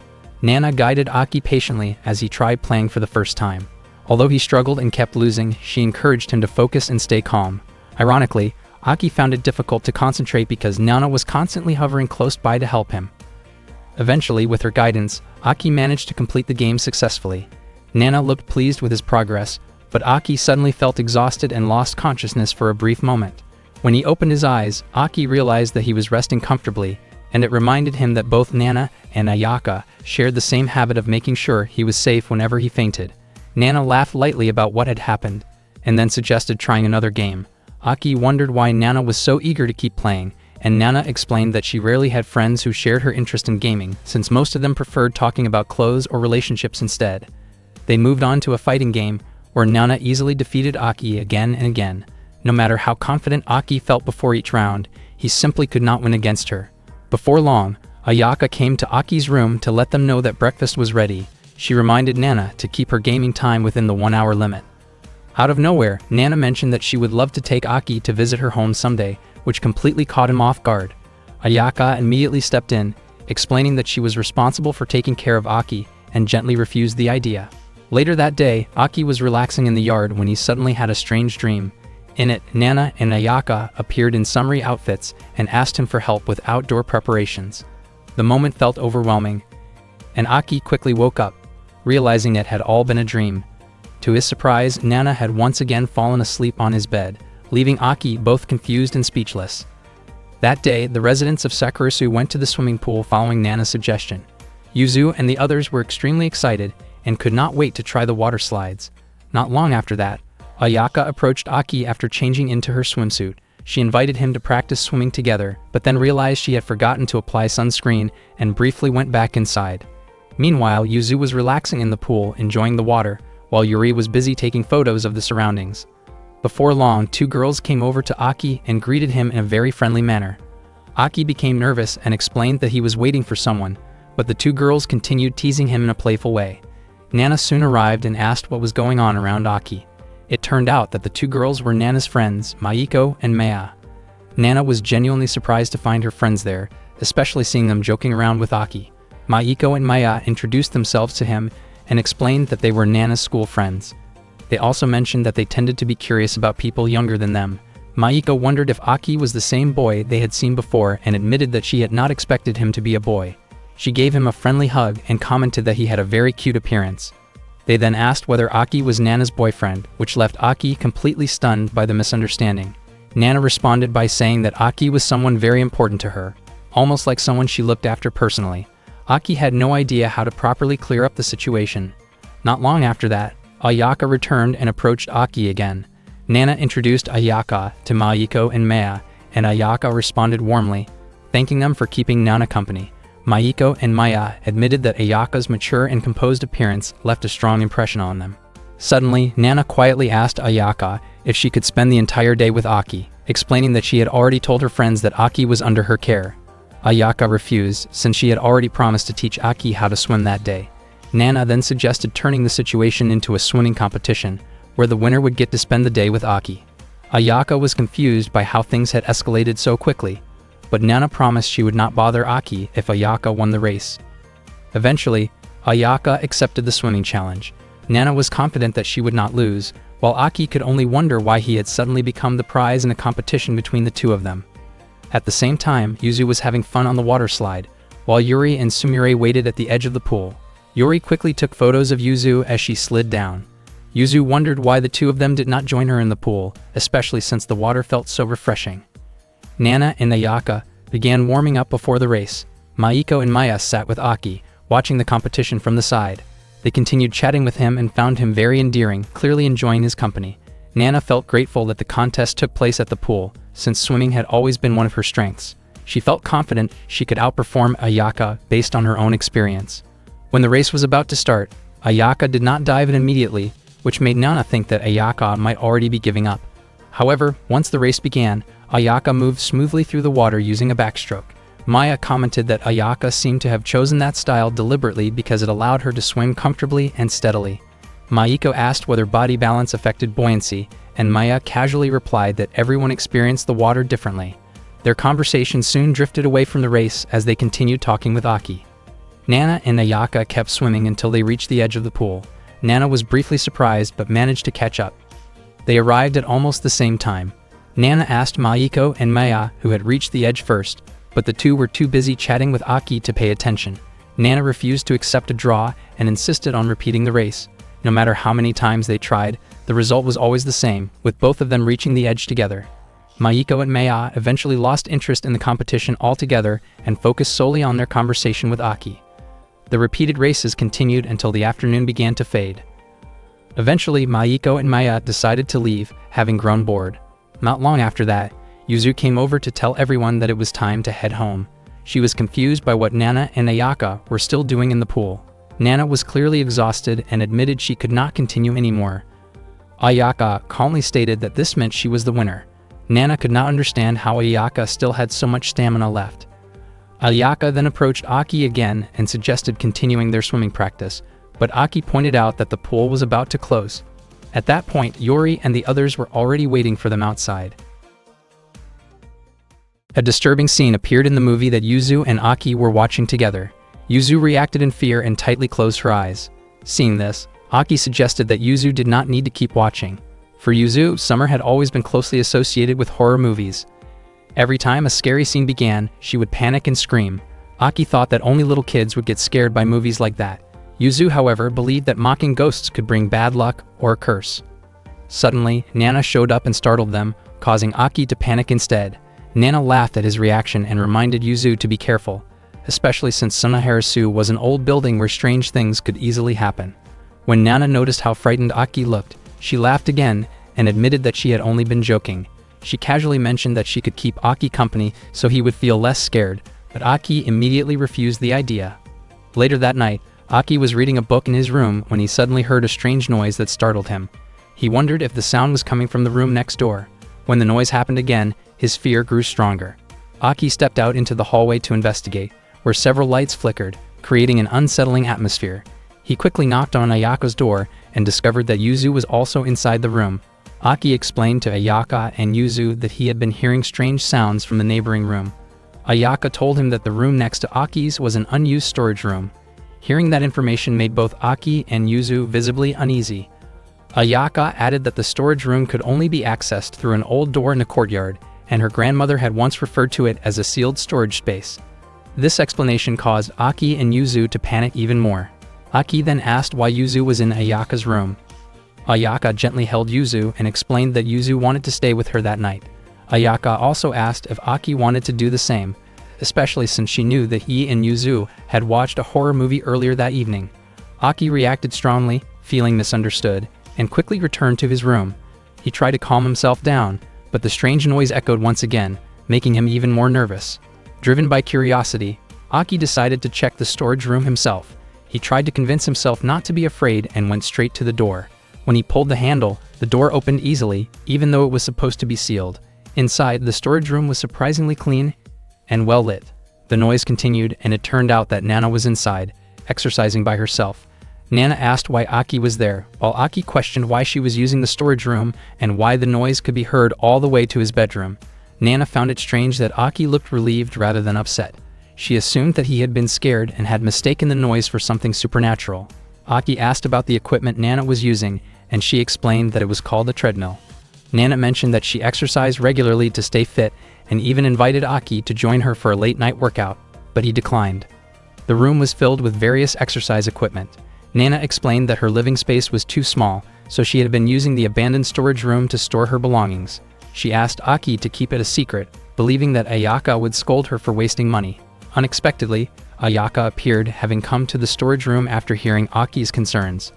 Nana guided Aki patiently as he tried playing for the first time. Although he struggled and kept losing, she encouraged him to focus and stay calm. Ironically, Aki found it difficult to concentrate because Nana was constantly hovering close by to help him. Eventually, with her guidance, Aki managed to complete the game successfully. Nana looked pleased with his progress, but Aki suddenly felt exhausted and lost consciousness for a brief moment. When he opened his eyes, Aki realized that he was resting comfortably, and it reminded him that both Nana and Ayaka shared the same habit of making sure he was safe whenever he fainted. Nana laughed lightly about what had happened, and then suggested trying another game. Aki wondered why Nana was so eager to keep playing, and Nana explained that she rarely had friends who shared her interest in gaming, since most of them preferred talking about clothes or relationships instead. They moved on to a fighting game, where Nana easily defeated Aki again and again. No matter how confident Aki felt before each round, he simply could not win against her. Before long, Ayaka came to Aki's room to let them know that breakfast was ready. She reminded Nana to keep her gaming time within the 1 hour limit. Out of nowhere, Nana mentioned that she would love to take Aki to visit her home someday, which completely caught him off guard. Ayaka immediately stepped in, explaining that she was responsible for taking care of Aki, and gently refused the idea. Later that day, Aki was relaxing in the yard when he suddenly had a strange dream. In it, Nana and Ayaka appeared in summery outfits and asked him for help with outdoor preparations. The moment felt overwhelming, and Aki quickly woke up, realizing it had all been a dream. To his surprise, Nana had once again fallen asleep on his bed, leaving Aki both confused and speechless. That day, the residents of Sakurasu went to the swimming pool following Nana's suggestion. Yuzu and the others were extremely excited and could not wait to try the water slides. Not long after that, Ayaka approached Aki after changing into her swimsuit. She invited him to practice swimming together, but then realized she had forgotten to apply sunscreen and briefly went back inside. Meanwhile, Yuzu was relaxing in the pool, enjoying the water, while Yuri was busy taking photos of the surroundings. Before long, two girls came over to Aki and greeted him in a very friendly manner. Aki became nervous and explained that he was waiting for someone, but the two girls continued teasing him in a playful way. Nana soon arrived and asked what was going on around Aki. It turned out that the two girls were Nana's friends, Maiko and Maya. Nana was genuinely surprised to find her friends there, especially seeing them joking around with Aki. Maiko and Maya introduced themselves to him and explained that they were Nana's school friends. They also mentioned that they tended to be curious about people younger than them. Maiko wondered if Aki was the same boy they had seen before and admitted that she had not expected him to be a boy. She gave him a friendly hug and commented that he had a very cute appearance. They then asked whether Aki was Nana's boyfriend, which left Aki completely stunned by the misunderstanding. Nana responded by saying that Aki was someone very important to her, almost like someone she looked after personally. Aki had no idea how to properly clear up the situation. Not long after that, Ayaka returned and approached Aki again. Nana introduced Ayaka to Maiko and Maya, and Ayaka responded warmly, thanking them for keeping Nana company. Maiko and Maya admitted that Ayaka's mature and composed appearance left a strong impression on them. Suddenly, Nana quietly asked Ayaka if she could spend the entire day with Aki, explaining that she had already told her friends that Aki was under her care. Ayaka refused, since she had already promised to teach Aki how to swim that day. Nana then suggested turning the situation into a swimming competition, where the winner would get to spend the day with Aki. Ayaka was confused by how things had escalated so quickly, but Nana promised she would not bother Aki if Ayaka won the race. Eventually, Ayaka accepted the swimming challenge. Nana was confident that she would not lose, while Aki could only wonder why he had suddenly become the prize in a competition between the two of them. At the same time, Yuzu was having fun on the water slide, while Yuri and Sumire waited at the edge of the pool. Yuri quickly took photos of Yuzu as she slid down. Yuzu wondered why the two of them did not join her in the pool, especially since the water felt so refreshing. Nana and Ayaka began warming up before the race. Maiko and Maya sat with Aki, watching the competition from the side. They continued chatting with him and found him very endearing, clearly enjoying his company. Nana felt grateful that the contest took place at the pool, since swimming had always been one of her strengths. She felt confident she could outperform Ayaka based on her own experience. When the race was about to start, Ayaka did not dive in immediately, which made Nana think that Ayaka might already be giving up. However, once the race began, Ayaka moved smoothly through the water using a backstroke. Maya commented that Ayaka seemed to have chosen that style deliberately because it allowed her to swim comfortably and steadily. Maiko asked whether body balance affected buoyancy, and Maya casually replied that everyone experienced the water differently. Their conversation soon drifted away from the race as they continued talking with Aki. Nana and Ayaka kept swimming until they reached the edge of the pool. Nana was briefly surprised but managed to catch up. They arrived at almost the same time. Nana asked Maiko and Maya who had reached the edge first, but the two were too busy chatting with Aki to pay attention. Nana refused to accept a draw and insisted on repeating the race. No matter how many times they tried, the result was always the same, with both of them reaching the edge together. Maiko and Maya eventually lost interest in the competition altogether and focused solely on their conversation with Aki. The repeated races continued until the afternoon began to fade. Eventually, Maiko and Maya decided to leave, having grown bored. Not long after that, Yuzu came over to tell everyone that it was time to head home. She was confused by what Nana and Ayaka were still doing in the pool. Nana was clearly exhausted and admitted she could not continue anymore. Ayaka calmly stated that this meant she was the winner. Nana could not understand how Ayaka still had so much stamina left. Ayaka then approached Aki again and suggested continuing their swimming practice, but Aki pointed out that the pool was about to close. At that point, Yuri and the others were already waiting for them outside. A disturbing scene appeared in the movie that Yuzu and Aki were watching together. Yuzu reacted in fear and tightly closed her eyes. Seeing this, Aki suggested that Yuzu did not need to keep watching. For Yuzu, summer had always been closely associated with horror movies. Every time a scary scene began, she would panic and scream. Aki thought that only little kids would get scared by movies like that. Yuzu, however, believed that mocking ghosts could bring bad luck or a curse. Suddenly, Nana showed up and startled them, causing Aki to panic instead. Nana laughed at his reaction and reminded Yuzu to be careful, especially since Sunaharasu was an old building where strange things could easily happen. When Nana noticed how frightened Aki looked, she laughed again and admitted that she had only been joking. She casually mentioned that she could keep Aki company so he would feel less scared, but Aki immediately refused the idea. Later that night, Aki was reading a book in his room when he suddenly heard a strange noise that startled him. He wondered if the sound was coming from the room next door. When the noise happened again, his fear grew stronger. Aki stepped out into the hallway to investigate, where several lights flickered, creating an unsettling atmosphere. He quickly knocked on Ayaka's door and discovered that Yuzu was also inside the room. Aki explained to Ayaka and Yuzu that he had been hearing strange sounds from the neighboring room. Ayaka told him that the room next to Aki's was an unused storage room. Hearing that information made both Aki and Yuzu visibly uneasy. Ayaka added that the storage room could only be accessed through an old door in the courtyard, and her grandmother had once referred to it as a sealed storage space. This explanation caused Aki and Yuzu to panic even more. Aki then asked why Yuzu was in Ayaka's room. Ayaka gently held Yuzu and explained that Yuzu wanted to stay with her that night. Ayaka also asked if Aki wanted to do the same, especially since she knew that he and Yuzu had watched a horror movie earlier that evening. Aki reacted strongly, feeling misunderstood, and quickly returned to his room. He tried to calm himself down, but the strange noise echoed once again, making him even more nervous. Driven by curiosity, Aki decided to check the storage room himself. He tried to convince himself not to be afraid and went straight to the door. When he pulled the handle, the door opened easily, even though it was supposed to be sealed. Inside, the storage room was surprisingly clean and well lit. The noise continued, and it turned out that Nana was inside, exercising by herself. Nana asked why Aki was there, while Aki questioned why she was using the storage room and why the noise could be heard all the way to his bedroom. Nana found it strange that Aki looked relieved rather than upset. She assumed that he had been scared and had mistaken the noise for something supernatural. Aki asked about the equipment Nana was using, and she explained that it was called a treadmill. Nana mentioned that she exercised regularly to stay fit and even invited Aki to join her for a late-night workout, but he declined. The room was filled with various exercise equipment. Nana explained that her living space was too small, so she had been using the abandoned storage room to store her belongings. She asked Aki to keep it a secret, believing that Ayaka would scold her for wasting money. Unexpectedly, Ayaka appeared, having come to the storage room after hearing Aki's concerns.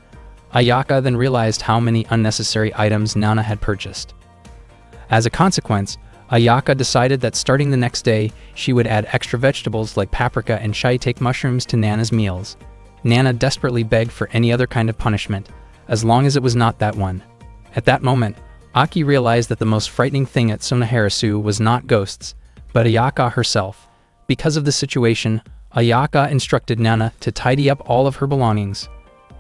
Ayaka then realized how many unnecessary items Nana had purchased. As a consequence, Ayaka decided that starting the next day, she would add extra vegetables like paprika and shiitake mushrooms to Nana's meals. Nana desperately begged for any other kind of punishment, as long as it was not that one. At that moment, Aki realized that the most frightening thing at Sunaharasu was not ghosts, but Ayaka herself. Because of the situation, Ayaka instructed Nana to tidy up all of her belongings.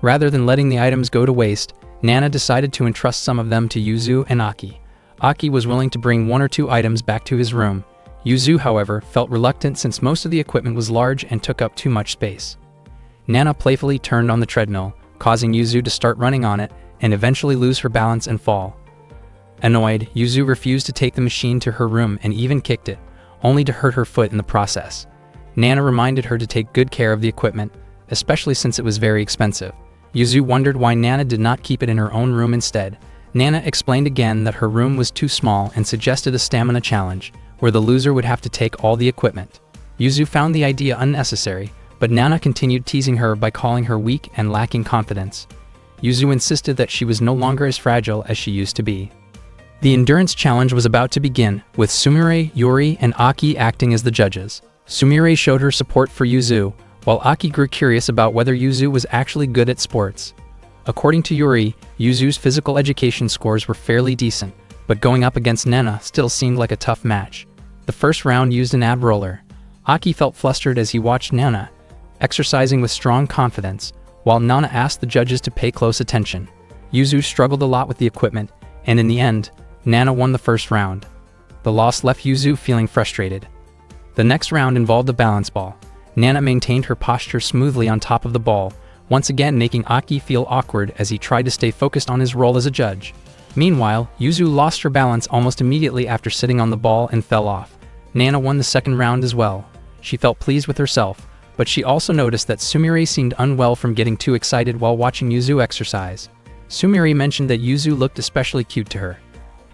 Rather than letting the items go to waste, Nana decided to entrust some of them to Yuzu and Aki. Aki was willing to bring 1 or 2 items back to his room. Yuzu, however, felt reluctant since most of the equipment was large and took up too much space. Nana playfully turned on the treadmill, causing Yuzu to start running on it and eventually lose her balance and fall. Annoyed, Yuzu refused to take the machine to her room and even kicked it, only to hurt her foot in the process. Nana reminded her to take good care of the equipment, especially since it was very expensive. Yuzu wondered why Nana did not keep it in her own room instead. Nana explained again that her room was too small and suggested a stamina challenge, where the loser would have to take all the equipment. Yuzu found the idea unnecessary, but Nana continued teasing her by calling her weak and lacking confidence. Yuzu insisted that she was no longer as fragile as she used to be. The endurance challenge was about to begin, with Sumire, Yuri, and Aki acting as the judges. Sumire showed her support for Yuzu, while Aki grew curious about whether Yuzu was actually good at sports. According to Yuri, Yuzu's physical education scores were fairly decent, but going up against Nana still seemed like a tough match. The first round used an ab roller. Aki felt flustered as he watched Nana, exercising with strong confidence, while Nana asked the judges to pay close attention. Yuzu struggled a lot with the equipment, and in the end, Nana won the first round. The loss left Yuzu feeling frustrated. The next round involved a balance ball. Nana maintained her posture smoothly on top of the ball, once again making Aki feel awkward as he tried to stay focused on his role as a judge. Meanwhile, Yuzu lost her balance almost immediately after sitting on the ball and fell off. Nana won the second round as well. She felt pleased with herself, but she also noticed that Sumire seemed unwell from getting too excited while watching Yuzu exercise. Sumire mentioned that Yuzu looked especially cute to her.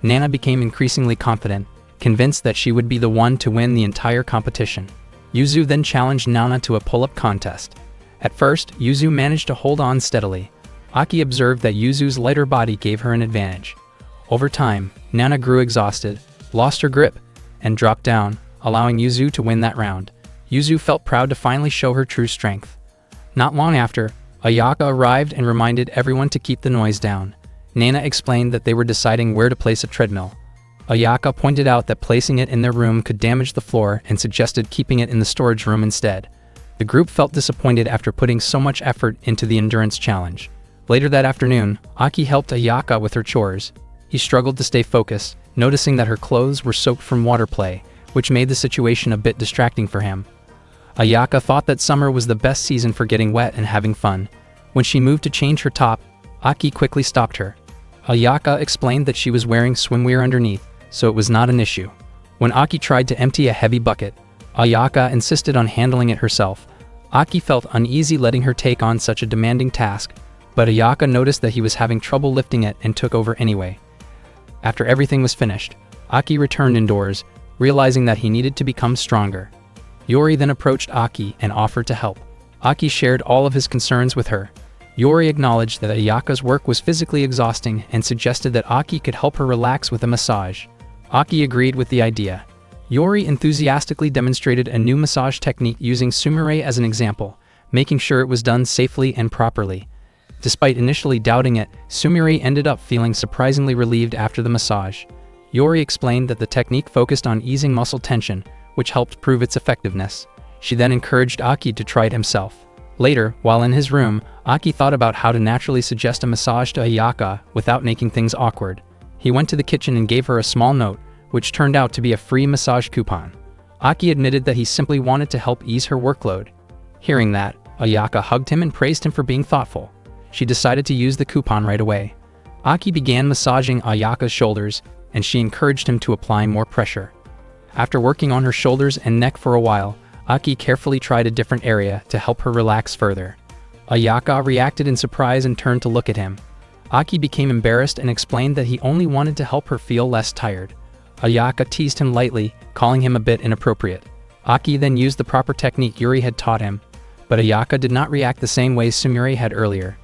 Nana became increasingly confident, convinced that she would be the one to win the entire competition. Yuzu then challenged Nana to a pull-up contest. At first, Yuzu managed to hold on steadily. Aki observed that Yuzu's lighter body gave her an advantage. Over time, Nana grew exhausted, lost her grip, and dropped down, allowing Yuzu to win that round. Yuzu felt proud to finally show her true strength. Not long after, Ayaka arrived and reminded everyone to keep the noise down. Nana explained that they were deciding where to place a treadmill. Ayaka pointed out that placing it in their room could damage the floor and suggested keeping it in the storage room instead. The group felt disappointed after putting so much effort into the endurance challenge. Later that afternoon, Aki helped Ayaka with her chores. He struggled to stay focused, noticing that her clothes were soaked from water play, which made the situation a bit distracting for him. Ayaka thought that summer was the best season for getting wet and having fun. When she moved to change her top, Aki quickly stopped her. Ayaka explained that she was wearing swimwear underneath, so it was not an issue. When Aki tried to empty a heavy bucket, Ayaka insisted on handling it herself. Aki felt uneasy letting her take on such a demanding task, but Ayaka noticed that he was having trouble lifting it and took over anyway. After everything was finished, Aki returned indoors, realizing that he needed to become stronger. Yori then approached Aki and offered to help. Aki shared all of his concerns with her. Yori acknowledged that Ayaka's work was physically exhausting and suggested that Aki could help her relax with a massage. Aki agreed with the idea. Yori enthusiastically demonstrated a new massage technique using sumire as an example, making sure it was done safely and properly. Despite initially doubting it, Sumire ended up feeling surprisingly relieved after the massage. Yori explained that the technique focused on easing muscle tension, which helped prove its effectiveness. She then encouraged Aki to try it himself. Later, while in his room, Aki thought about how to naturally suggest a massage to Ayaka without making things awkward. He went to the kitchen and gave her a small note, which turned out to be a free massage coupon. Aki admitted that he simply wanted to help ease her workload. Hearing that, Ayaka hugged him and praised him for being thoughtful. She decided to use the coupon right away. Aki began massaging Ayaka's shoulders, and she encouraged him to apply more pressure. After working on her shoulders and neck for a while, Aki carefully tried a different area to help her relax further. Ayaka reacted in surprise and turned to look at him. Aki became embarrassed and explained that he only wanted to help her feel less tired. Ayaka teased him lightly, calling him a bit inappropriate. Aki then used the proper technique Yuri had taught him, but Ayaka did not react the same way Sumire had earlier.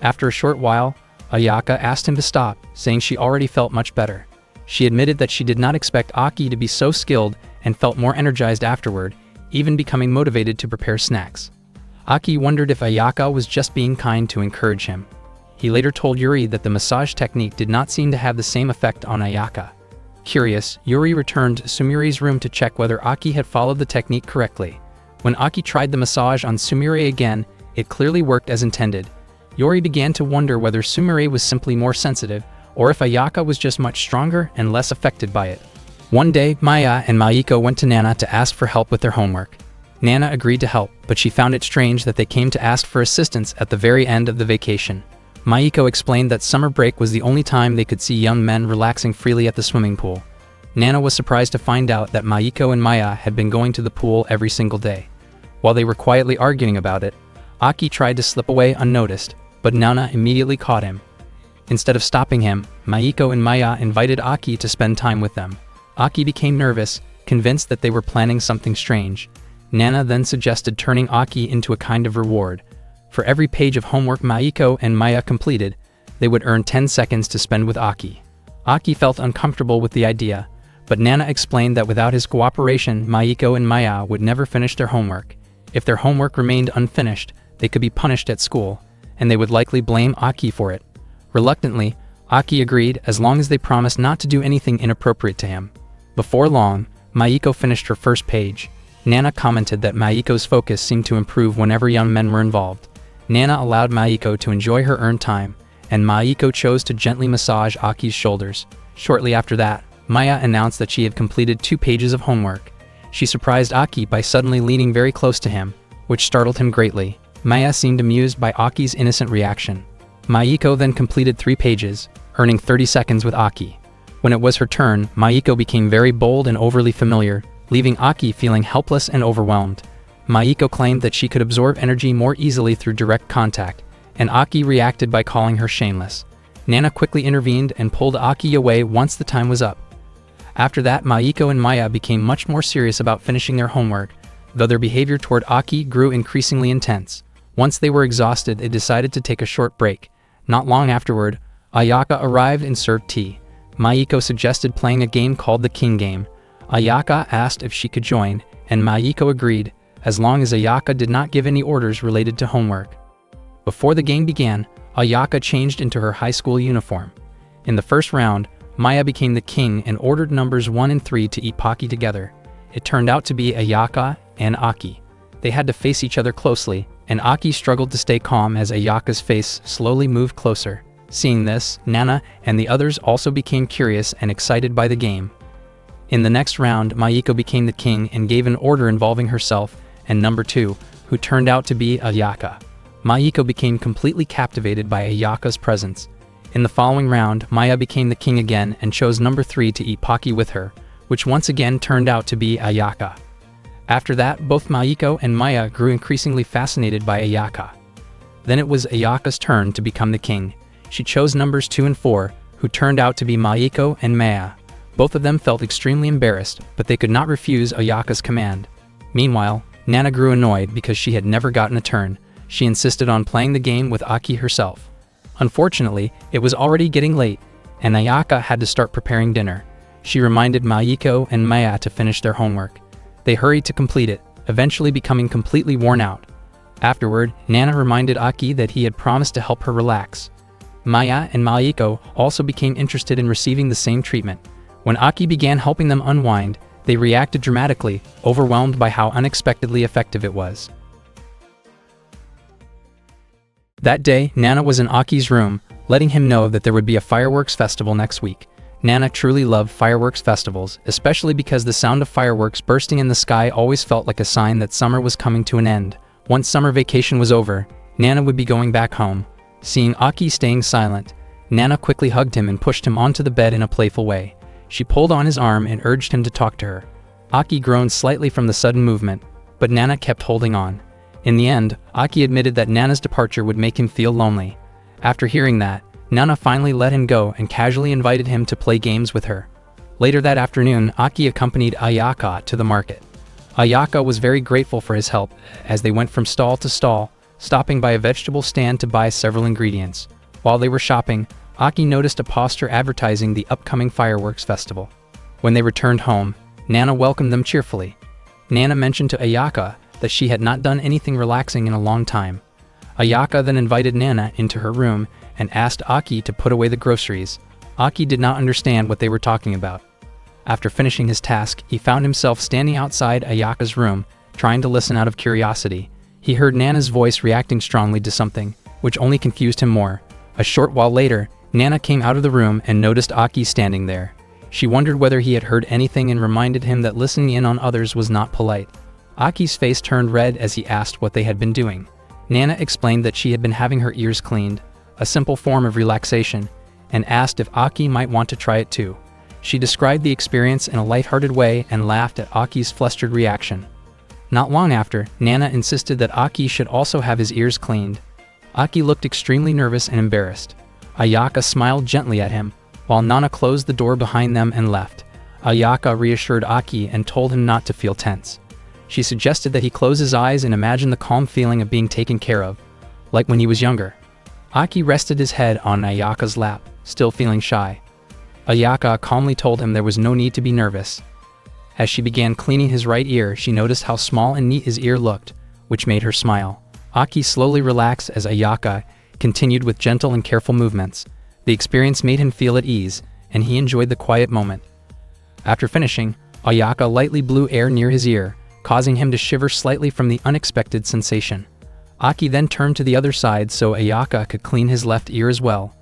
After a short while, Ayaka asked him to stop, saying she already felt much better. She admitted that she did not expect Aki to be so skilled and felt more energized afterward, even becoming motivated to prepare snacks. Aki wondered if Ayaka was just being kind to encourage him. He later told Yuri that the massage technique did not seem to have the same effect on Ayaka. Curious, Yuri returned to Sumire's room to check whether Aki had followed the technique correctly. When Aki tried the massage on Sumire again, it clearly worked as intended. Yuri began to wonder whether Sumire was simply more sensitive, or if Ayaka was just much stronger and less affected by it. One day, Maya and Maiko went to Nana to ask for help with their homework. Nana agreed to help, but she found it strange that they came to ask for assistance at the very end of the vacation. Maiko explained that summer break was the only time they could see young men relaxing freely at the swimming pool. Nana was surprised to find out that Maiko and Maya had been going to the pool every single day. While they were quietly arguing about it, Aki tried to slip away unnoticed, but Nana immediately caught him. Instead of stopping him, Maiko and Maya invited Aki to spend time with them. Aki became nervous, convinced that they were planning something strange. Nana then suggested turning Aki into a kind of reward. For every page of homework Maiko and Maya completed, they would earn 10 seconds to spend with Aki. Aki felt uncomfortable with the idea, but Nana explained that without his cooperation, Maiko and Maya would never finish their homework. If their homework remained unfinished, they could be punished at school, and they would likely blame Aki for it. Reluctantly, Aki agreed as long as they promised not to do anything inappropriate to him. Before long, Maiko finished her first page. Nana commented that Maiko's focus seemed to improve whenever young men were involved. Nana allowed Maiko to enjoy her earned time, and Maiko chose to gently massage Aki's shoulders. Shortly after that, Maya announced that she had completed 2 pages of homework. She surprised Aki by suddenly leaning very close to him, which startled him greatly. Maya seemed amused by Aki's innocent reaction. Maiko then completed 3 pages, earning 30 seconds with Aki. When it was her turn, Maiko became very bold and overly familiar, leaving Aki feeling helpless and overwhelmed. Maiko claimed that she could absorb energy more easily through direct contact, and Aki reacted by calling her shameless. Nana quickly intervened and pulled Aki away once the time was up. After that, Maiko and Maya became much more serious about finishing their homework. though their behavior toward Aki grew increasingly intense. Once they were exhausted, they decided to take a short break. Not long afterward, Ayaka arrived and served tea. Mayiko suggested playing a game called the King Game. Ayaka asked if she could join, and Mayiko agreed, as long as Ayaka did not give any orders related to homework. Before the game began, Ayaka changed into her high school uniform. In the first round, Maya became the king and ordered numbers 1 and 3 to eat Pocky together. It turned out to be Ayaka and Aki. They had to face each other closely, and Aki struggled to stay calm as Ayaka's face slowly moved closer. Seeing this, Nana and the others also became curious and excited by the game. In the next round, Mayiko became the king and gave an order involving herself and number 2, who turned out to be Ayaka. Mayiko became completely captivated by Ayaka's presence. In the following round, Maya became the king again and chose number 3 to eat Pocky with her, which once again turned out to be Ayaka. After that, both Mayiko and Maya grew increasingly fascinated by Ayaka. Then it was Ayaka's turn to become the king. She chose numbers 2 and 4, who turned out to be Mayiko and Maya. Both of them felt extremely embarrassed, but they could not refuse Ayaka's command. Meanwhile, Nana grew annoyed because she had never gotten a turn. She insisted on playing the game with Aki herself. Unfortunately, it was already getting late, and Ayaka had to start preparing dinner. She reminded Mayiko and Maya to finish their homework. They hurried to complete it, eventually becoming completely worn out. Afterward, Nana reminded Aki that he had promised to help her relax. Maya and Mayiko also became interested in receiving the same treatment. When Aki began helping them unwind, they reacted dramatically, overwhelmed by how unexpectedly effective it was. That day, Nana was in Aki's room, letting him know that there would be a fireworks festival next week. Nana truly loved fireworks festivals, especially because the sound of fireworks bursting in the sky always felt like a sign that summer was coming to an end. Once summer vacation was over, Nana would be going back home. Seeing Aki staying silent, Nana quickly hugged him and pushed him onto the bed in a playful way. She pulled on his arm and urged him to talk to her. Aki groaned slightly from the sudden movement, but Nana kept holding on. In the end, Aki admitted that Nana's departure would make him feel lonely. After hearing that, Nana finally let him go and casually invited him to play games with her. Later that afternoon, Aki accompanied Ayaka to the market. Ayaka was very grateful for his help as they went from stall to stall, stopping by a vegetable stand to buy several ingredients. While they were shopping, Aki noticed a poster advertising the upcoming fireworks festival. When they returned home, Nana welcomed them cheerfully. Nana mentioned to Ayaka that she had not done anything relaxing in a long time. Ayaka then invited Nana into her room and asked Aki to put away the groceries. Aki did not understand what they were talking about. After finishing his task, he found himself standing outside Ayaka's room, trying to listen out of curiosity. He heard Nana's voice reacting strongly to something, which only confused him more. A short while later, Nana came out of the room and noticed Aki standing there. She wondered whether he had heard anything and reminded him that listening in on others was not polite. Aki's face turned red as he asked what they had been doing. Nana explained that she had been having her ears cleaned, a simple form of relaxation, and asked if Aki might want to try it too. She described the experience in a lighthearted way and laughed at Aki's flustered reaction. Not long after, Nana insisted that Aki should also have his ears cleaned. Aki looked extremely nervous and embarrassed. Ayaka smiled gently at him, while Nana closed the door behind them and left. Ayaka reassured Aki and told him not to feel tense. She suggested that he close his eyes and imagine the calm feeling of being taken care of, like when he was younger. Aki rested his head on Ayaka's lap, still feeling shy. Ayaka calmly told him there was no need to be nervous. As she began cleaning his right ear, she noticed how small and neat his ear looked, which made her smile. Aki slowly relaxed as Ayaka continued with gentle and careful movements. The experience made him feel at ease, and he enjoyed the quiet moment. After finishing, Ayaka lightly blew air near his ear, causing him to shiver slightly from the unexpected sensation. Aki then turned to the other side so Ayaka could clean his left ear as well.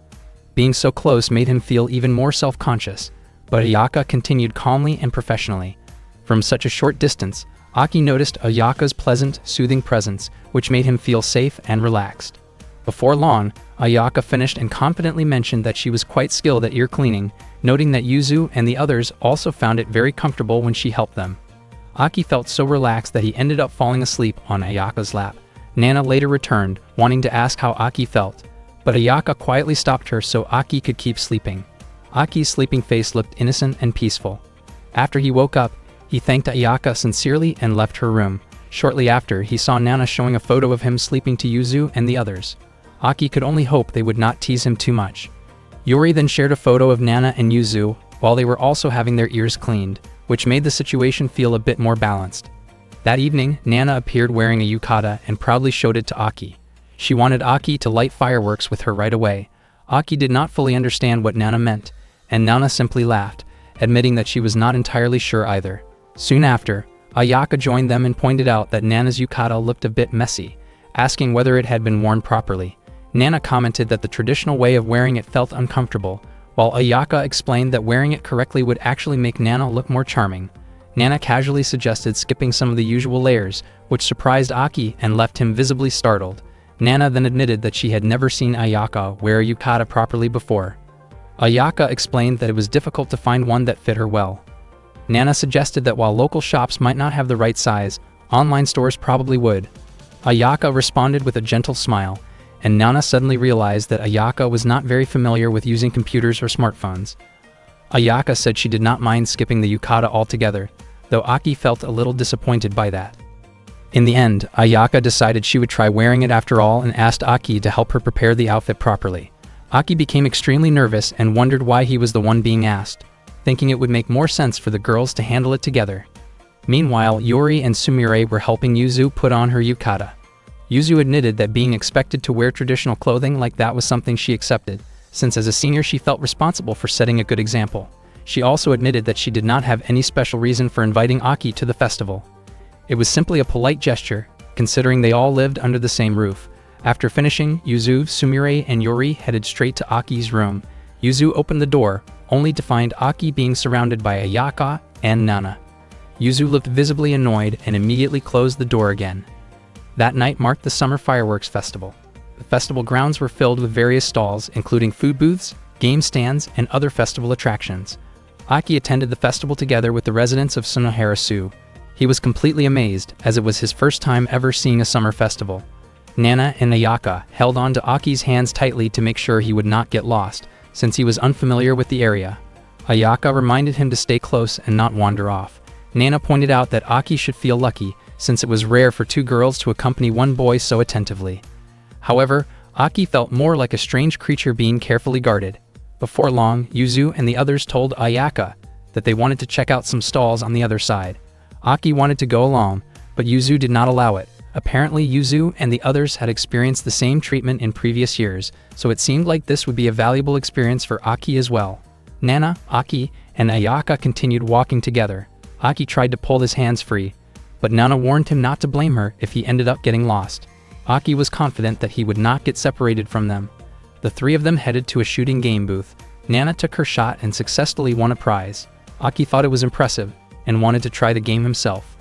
Being so close made him feel even more self-conscious, but Ayaka continued calmly and professionally. From such a short distance, Aki noticed Ayaka's pleasant, soothing presence, which made him feel safe and relaxed. Before long, Ayaka finished and confidently mentioned that she was quite skilled at ear cleaning, noting that Yuzu and the others also found it very comfortable when she helped them. Aki felt so relaxed that he ended up falling asleep on Ayaka's lap. Nana later returned, wanting to ask how Aki felt, but Ayaka quietly stopped her so Aki could keep sleeping. Aki's sleeping face looked innocent and peaceful. After he woke up, he thanked Ayaka sincerely and left her room. Shortly after, he saw Nana showing a photo of him sleeping to Yuzu and the others. Aki could only hope they would not tease him too much. Yuri then shared a photo of Nana and Yuzu while they were also having their ears cleaned, which made the situation feel a bit more balanced. That evening, Nana appeared wearing a yukata and proudly showed it to Aki. She wanted Aki to light fireworks with her right away. Aki did not fully understand what Nana meant, and Nana simply laughed, admitting that she was not entirely sure either. Soon after, Ayaka joined them and pointed out that Nana's yukata looked a bit messy, asking whether it had been worn properly. Nana commented that the traditional way of wearing it felt uncomfortable, while Ayaka explained that wearing it correctly would actually make Nana look more charming. Nana casually suggested skipping some of the usual layers, which surprised Aki and left him visibly startled. Nana then admitted that she had never seen Ayaka wear a yukata properly before. Ayaka explained that it was difficult to find one that fit her well. Nana suggested that while local shops might not have the right size, online stores probably would. Ayaka responded with a gentle smile, and Nana suddenly realized that Ayaka was not very familiar with using computers or smartphones. Ayaka said she did not mind skipping the yukata altogether, though Aki felt a little disappointed by that. In the end, Ayaka decided she would try wearing it after all and asked Aki to help her prepare the outfit properly. Aki became extremely nervous and wondered why he was the one being asked, thinking it would make more sense for the girls to handle it together. Meanwhile, Yuri and Sumire were helping Yuzu put on her yukata. Yuzu admitted that being expected to wear traditional clothing like that was something she accepted, since as a senior she felt responsible for setting a good example. She also admitted that she did not have any special reason for inviting Aki to the festival. It was simply a polite gesture, considering they all lived under the same roof. After finishing, Yuzu, Sumire, and Yuri headed straight to Aki's room. Yuzu opened the door, only to find Aki being surrounded by Ayaka and Nana. Yuzu looked visibly annoyed and immediately closed the door again. That night marked the Summer Fireworks Festival. The festival grounds were filled with various stalls, including food booths, game stands, and other festival attractions. Aki attended the festival together with the residents of Sunoharasu. He was completely amazed, as it was his first time ever seeing a summer festival. Nana and Ayaka held on to Aki's hands tightly to make sure he would not get lost, since he was unfamiliar with the area. Ayaka reminded him to stay close and not wander off. Nana pointed out that Aki should feel lucky, since it was rare for two girls to accompany one boy so attentively. However, Aki felt more like a strange creature being carefully guarded. Before long, Yuzu and the others told Ayaka that they wanted to check out some stalls on the other side. Aki wanted to go along, but Yuzu did not allow it. Apparently, Yuzu and the others had experienced the same treatment in previous years, so it seemed like this would be a valuable experience for Aki as well. Nana, Aki, and Ayaka continued walking together. Aki tried to pull his hands free, but Nana warned him not to blame her if he ended up getting lost. Aki was confident that he would not get separated from them. The three of them headed to a shooting game booth. Nana took her shot and successfully won a prize. Aki thought it was impressive and wanted to try the game himself.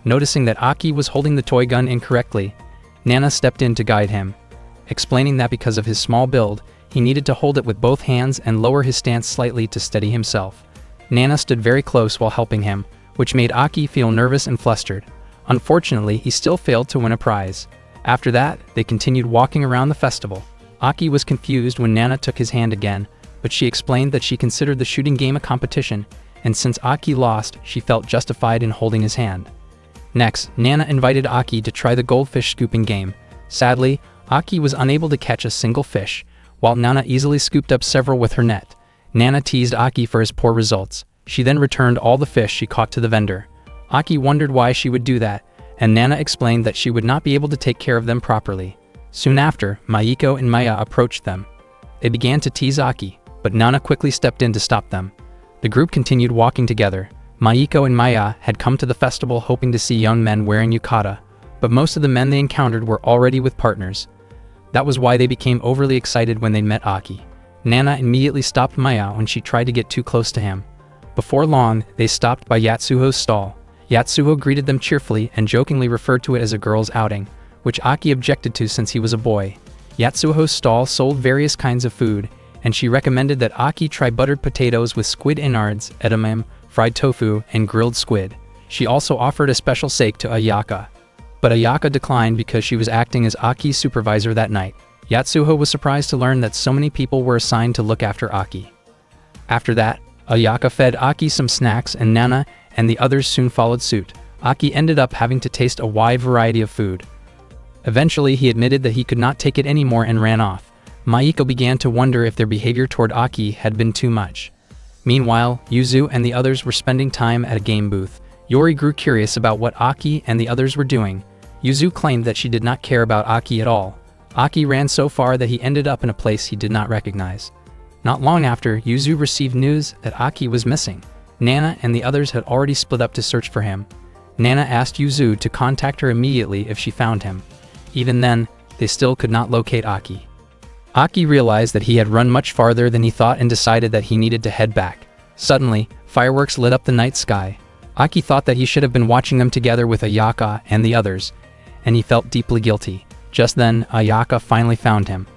Noticing that Aki was holding the toy gun incorrectly, Nana stepped in to guide him, explaining that because of his small build, he needed to hold it with both hands and lower his stance slightly to steady himself. Nana stood very close while helping him, which made Aki feel nervous and flustered. Unfortunately, he still failed to win a prize. After that, they continued walking around the festival. Aki was confused when Nana took his hand again, but she explained that she considered the shooting game a competition, and since Aki lost, she felt justified in holding his hand. Next, Nana invited Aki to try the goldfish scooping game. Sadly, Aki was unable to catch a single fish, while Nana easily scooped up several with her net. Nana teased Aki for his poor results. She then returned all the fish she caught to the vendor. Aki wondered why she would do that, and Nana explained that she would not be able to take care of them properly. Soon after, Maiko and Maya approached them. They began to tease Aki, but Nana quickly stepped in to stop them. The group continued walking together. Maiko and Maya had come to the festival hoping to see young men wearing yukata, but most of the men they encountered were already with partners. That was why they became overly excited when they met Aki. Nana immediately stopped Maya when she tried to get too close to him. Before long, they stopped by Yatsuho's stall. Yatsuho greeted them cheerfully and jokingly referred to it as a girls' outing, which Aki objected to since he was a boy. Yatsuho's stall sold various kinds of food, and she recommended that Aki try buttered potatoes with squid innards, edamame, fried tofu, and grilled squid. She also offered a special sake to Ayaka, but Ayaka declined because she was acting as Aki's supervisor that night. Yatsuho was surprised to learn that so many people were assigned to look after Aki. After that, Ayaka fed Aki some snacks and Nana and the others soon followed suit. Aki ended up having to taste a wide variety of food. Eventually, he admitted that he could not take it anymore and ran off. Mayuko began to wonder if their behavior toward Aki had been too much. Meanwhile, Yuzu and the others were spending time at a game booth. Yori grew curious about what Aki and the others were doing. Yuzu claimed that she did not care about Aki at all. Aki ran so far that he ended up in a place he did not recognize. Not long after, Yuzu received news that Aki was missing. Nana and the others had already split up to search for him. Nana asked Yuzu to contact her immediately if she found him. Even then, they still could not locate Aki. Aki realized that he had run much farther than he thought and decided that he needed to head back. Suddenly, fireworks lit up the night sky. Aki thought that he should have been watching them together with Ayaka and the others, and he felt deeply guilty. Just then, Ayaka finally found him.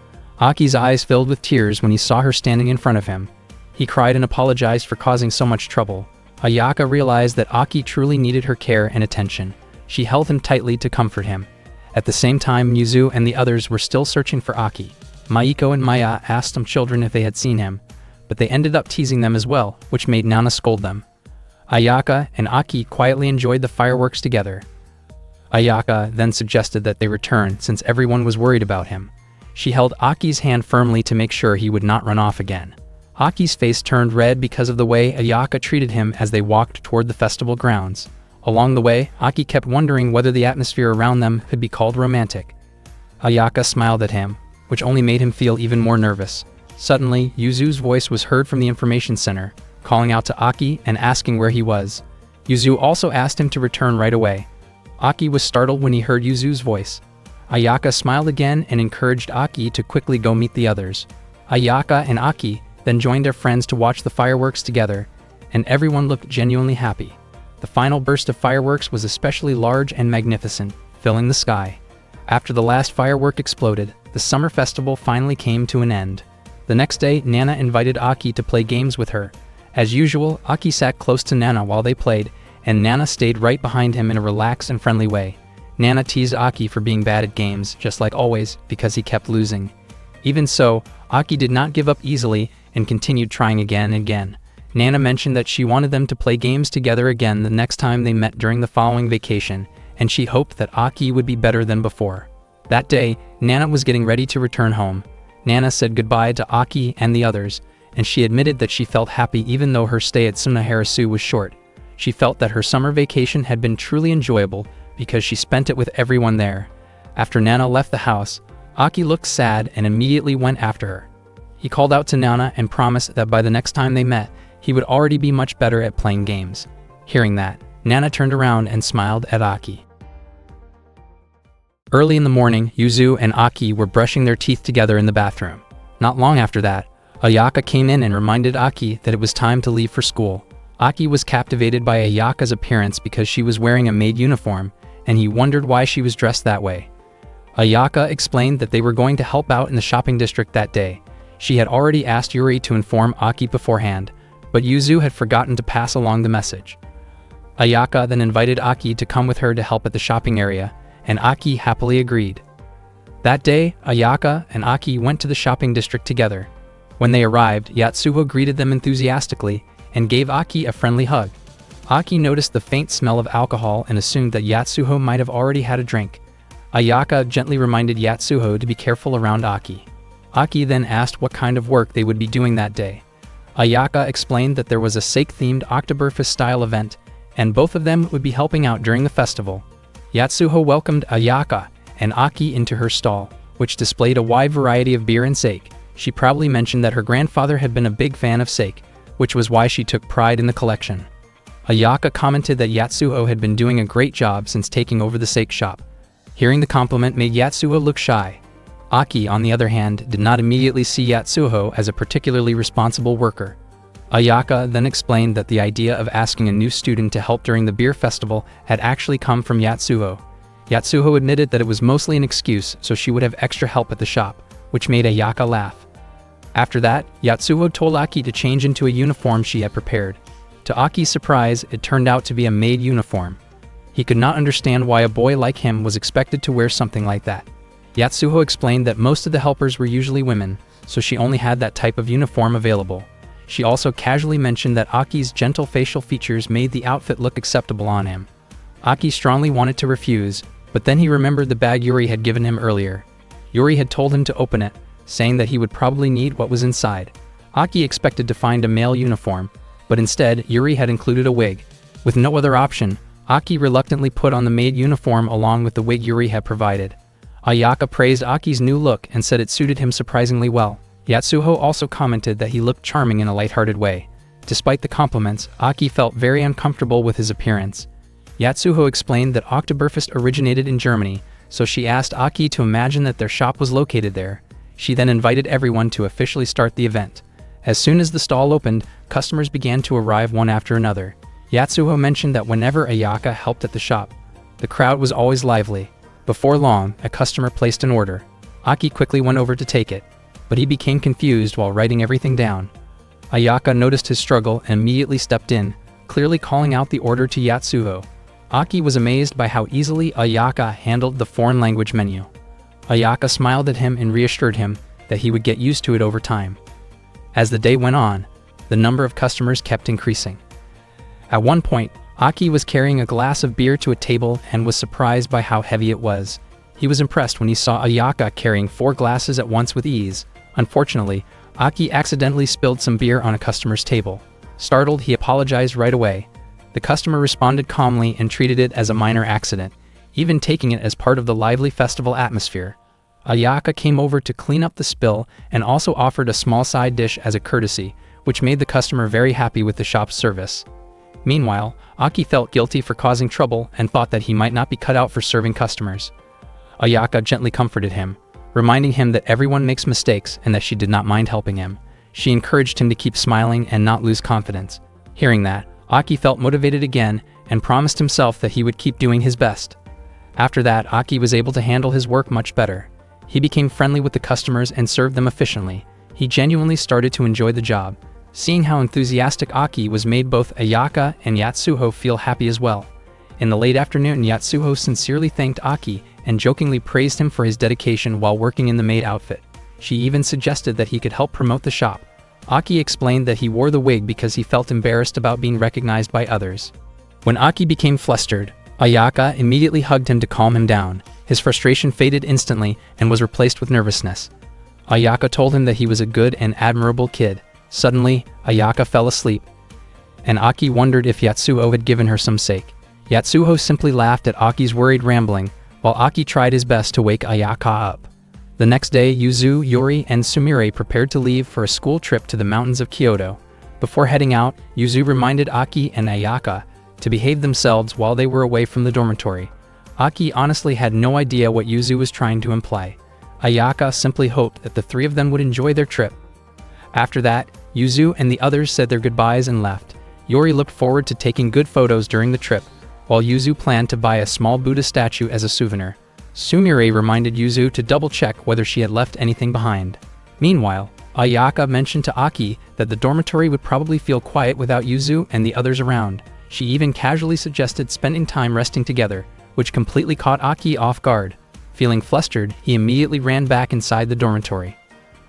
Aki's eyes filled with tears when he saw her standing in front of him. He cried and apologized for causing so much trouble. Ayaka realized that Aki truly needed her care and attention. She held him tightly to comfort him. At the same time, Yuzu and the others were still searching for Aki. Mayuko and Maya asked some children if they had seen him, but they ended up teasing them as well, which made Nana scold them. Ayaka and Aki quietly enjoyed the fireworks together. Ayaka then suggested that they return since everyone was worried about him. She held Aki's hand firmly to make sure he would not run off again. Aki's face turned red because of the way Ayaka treated him as they walked toward the festival grounds. Along the way, Aki kept wondering whether the atmosphere around them could be called romantic. Ayaka smiled at him, which only made him feel even more nervous. Suddenly, Yuzu's voice was heard from the information center, calling out to Aki and asking where he was. Yuzu also asked him to return right away. Aki was startled when he heard Yuzu's voice. Ayaka smiled again and encouraged Aki to quickly go meet the others. Ayaka and Aki then joined their friends to watch the fireworks together, and everyone looked genuinely happy. The final burst of fireworks was especially large and magnificent, filling the sky. After the last firework exploded, the summer festival finally came to an end. The next day, Nana invited Aki to play games with her. As usual, Aki sat close to Nana while they played, and Nana stayed right behind him in a relaxed and friendly way. Nana teased Aki for being bad at games, just like always, because he kept losing. Even so, Aki did not give up easily and continued trying again and again. Nana mentioned that she wanted them to play games together again the next time they met during the following vacation, and she hoped that Aki would be better than before. That day, Nana was getting ready to return home. Nana said goodbye to Aki and the others, and she admitted that she felt happy even though her stay at Sunaharasu was short. She felt that her summer vacation had been truly enjoyable because she spent it with everyone there. After Nana left the house, Aki looked sad and immediately went after her. He called out to Nana and promised that by the next time they met, he would already be much better at playing games. Hearing that, Nana turned around and smiled at Aki. Early in the morning, Yuzu and Aki were brushing their teeth together in the bathroom. Not long after that, Ayaka came in and reminded Aki that it was time to leave for school. Aki was captivated by Ayaka's appearance because she was wearing a maid uniform, and he wondered why she was dressed that way. Ayaka explained that they were going to help out in the shopping district that day. She had already asked Yuri to inform Aki beforehand, but Yuzu had forgotten to pass along the message. Ayaka then invited Aki to come with her to help at the shopping area, and Aki happily agreed. That day, Ayaka and Aki went to the shopping district together. When they arrived, Yatsuho greeted them enthusiastically and gave Aki a friendly hug. Aki noticed the faint smell of alcohol and assumed that Yatsuho might have already had a drink. Ayaka gently reminded Yatsuho to be careful around Aki. Aki then asked what kind of work they would be doing that day. Ayaka explained that there was a Sake-themed Oktoberfest-style event, and both of them would be helping out during the festival. Yatsuho welcomed Ayaka and Aki into her stall, which displayed a wide variety of beer and sake. She proudly mentioned that her grandfather had been a big fan of sake, which was why she took pride in the collection. Ayaka commented that Yatsuho had been doing a great job since taking over the sake shop. Hearing the compliment made Yatsuho look shy. Aki, on the other hand, did not immediately see Yatsuho as a particularly responsible worker. Ayaka then explained that the idea of asking a new student to help during the beer festival had actually come from Yatsuho. Yatsuho admitted that it was mostly an excuse so she would have extra help at the shop, which made Ayaka laugh. After that, Yatsuho told Aki to change into a uniform she had prepared. To Aki's surprise, it turned out to be a maid uniform. He could not understand why a boy like him was expected to wear something like that. Yatsuho explained that most of the helpers were usually women, so she only had that type of uniform available. She also casually mentioned that Aki's gentle facial features made the outfit look acceptable on him. Aki strongly wanted to refuse, but then he remembered the bag Yuri had given him earlier. Yuri had told him to open it, saying that he would probably need what was inside. Aki expected to find a male uniform, but instead Yuri had included a wig. With no other option, Aki reluctantly put on the maid uniform along with the wig Yuri had provided. Ayaka praised Aki's new look and said it suited him surprisingly well. Yatsuho also commented that he looked charming in a lighthearted way. Despite the compliments, Aki felt very uncomfortable with his appearance. Yatsuho explained that Oktoberfest originated in Germany, so she asked Aki to imagine that their shop was located there. She then invited everyone to officially start the event. As soon as the stall opened, customers began to arrive one after another. Yatsuho mentioned that whenever Ayaka helped at the shop, the crowd was always lively. Before long, a customer placed an order. Aki quickly went over to take it, but he became confused while writing everything down. Ayaka noticed his struggle and immediately stepped in, clearly calling out the order to Yatsuho. Aki was amazed by how easily Ayaka handled the foreign language menu. Ayaka smiled at him and reassured him that he would get used to it over time. As the day went on, the number of customers kept increasing. At one point, Aki was carrying a glass of beer to a table and was surprised by how heavy it was. He was impressed when he saw Ayaka carrying 4 glasses at once with ease. Unfortunately, Aki accidentally spilled some beer on a customer's table. Startled, he apologized right away. The customer responded calmly and treated it as a minor accident, even taking it as part of the lively festival atmosphere. Ayaka came over to clean up the spill and also offered a small side dish as a courtesy, which made the customer very happy with the shop's service. Meanwhile, Aki felt guilty for causing trouble and thought that he might not be cut out for serving customers. Ayaka gently comforted him, reminding him that everyone makes mistakes and that she did not mind helping him. She encouraged him to keep smiling and not lose confidence. Hearing that, Aki felt motivated again and promised himself that he would keep doing his best. After that, Aki was able to handle his work much better. He became friendly with the customers and served them efficiently. He genuinely started to enjoy the job. Seeing how enthusiastic Aki was made both Ayaka and Yatsuho feel happy as well. In the late afternoon, Yatsuho sincerely thanked Aki and jokingly praised him for his dedication while working in the maid outfit. She even suggested that he could help promote the shop. Aki explained that he wore the wig because he felt embarrassed about being recognized by others. When Aki became flustered, Ayaka immediately hugged him to calm him down. His frustration faded instantly and was replaced with nervousness. Ayaka told him that he was a good and admirable kid. Suddenly, Ayaka fell asleep, and Aki wondered if Yatsuho had given her some sake. Yatsuho simply laughed at Aki's worried rambling, while Aki tried his best to wake Ayaka up. The next day, Yuzu, Yuri, and Sumire prepared to leave for a school trip to the mountains of Kyoto. Before heading out, Yuzu reminded Aki and Ayaka to behave themselves while they were away from the dormitory. Aki honestly had no idea what Yuzu was trying to imply. Ayaka simply hoped that the 3 of them would enjoy their trip. After that, Yuzu and the others said their goodbyes and left. Yuri looked forward to taking good photos during the trip, while Yuzu planned to buy a small Buddha statue as a souvenir. Sumire reminded Yuzu to double-check whether she had left anything behind. Meanwhile, Ayaka mentioned to Aki that the dormitory would probably feel quiet without Yuzu and the others around. She even casually suggested spending time resting together, which completely caught Aki off guard. Feeling flustered, he immediately ran back inside the dormitory.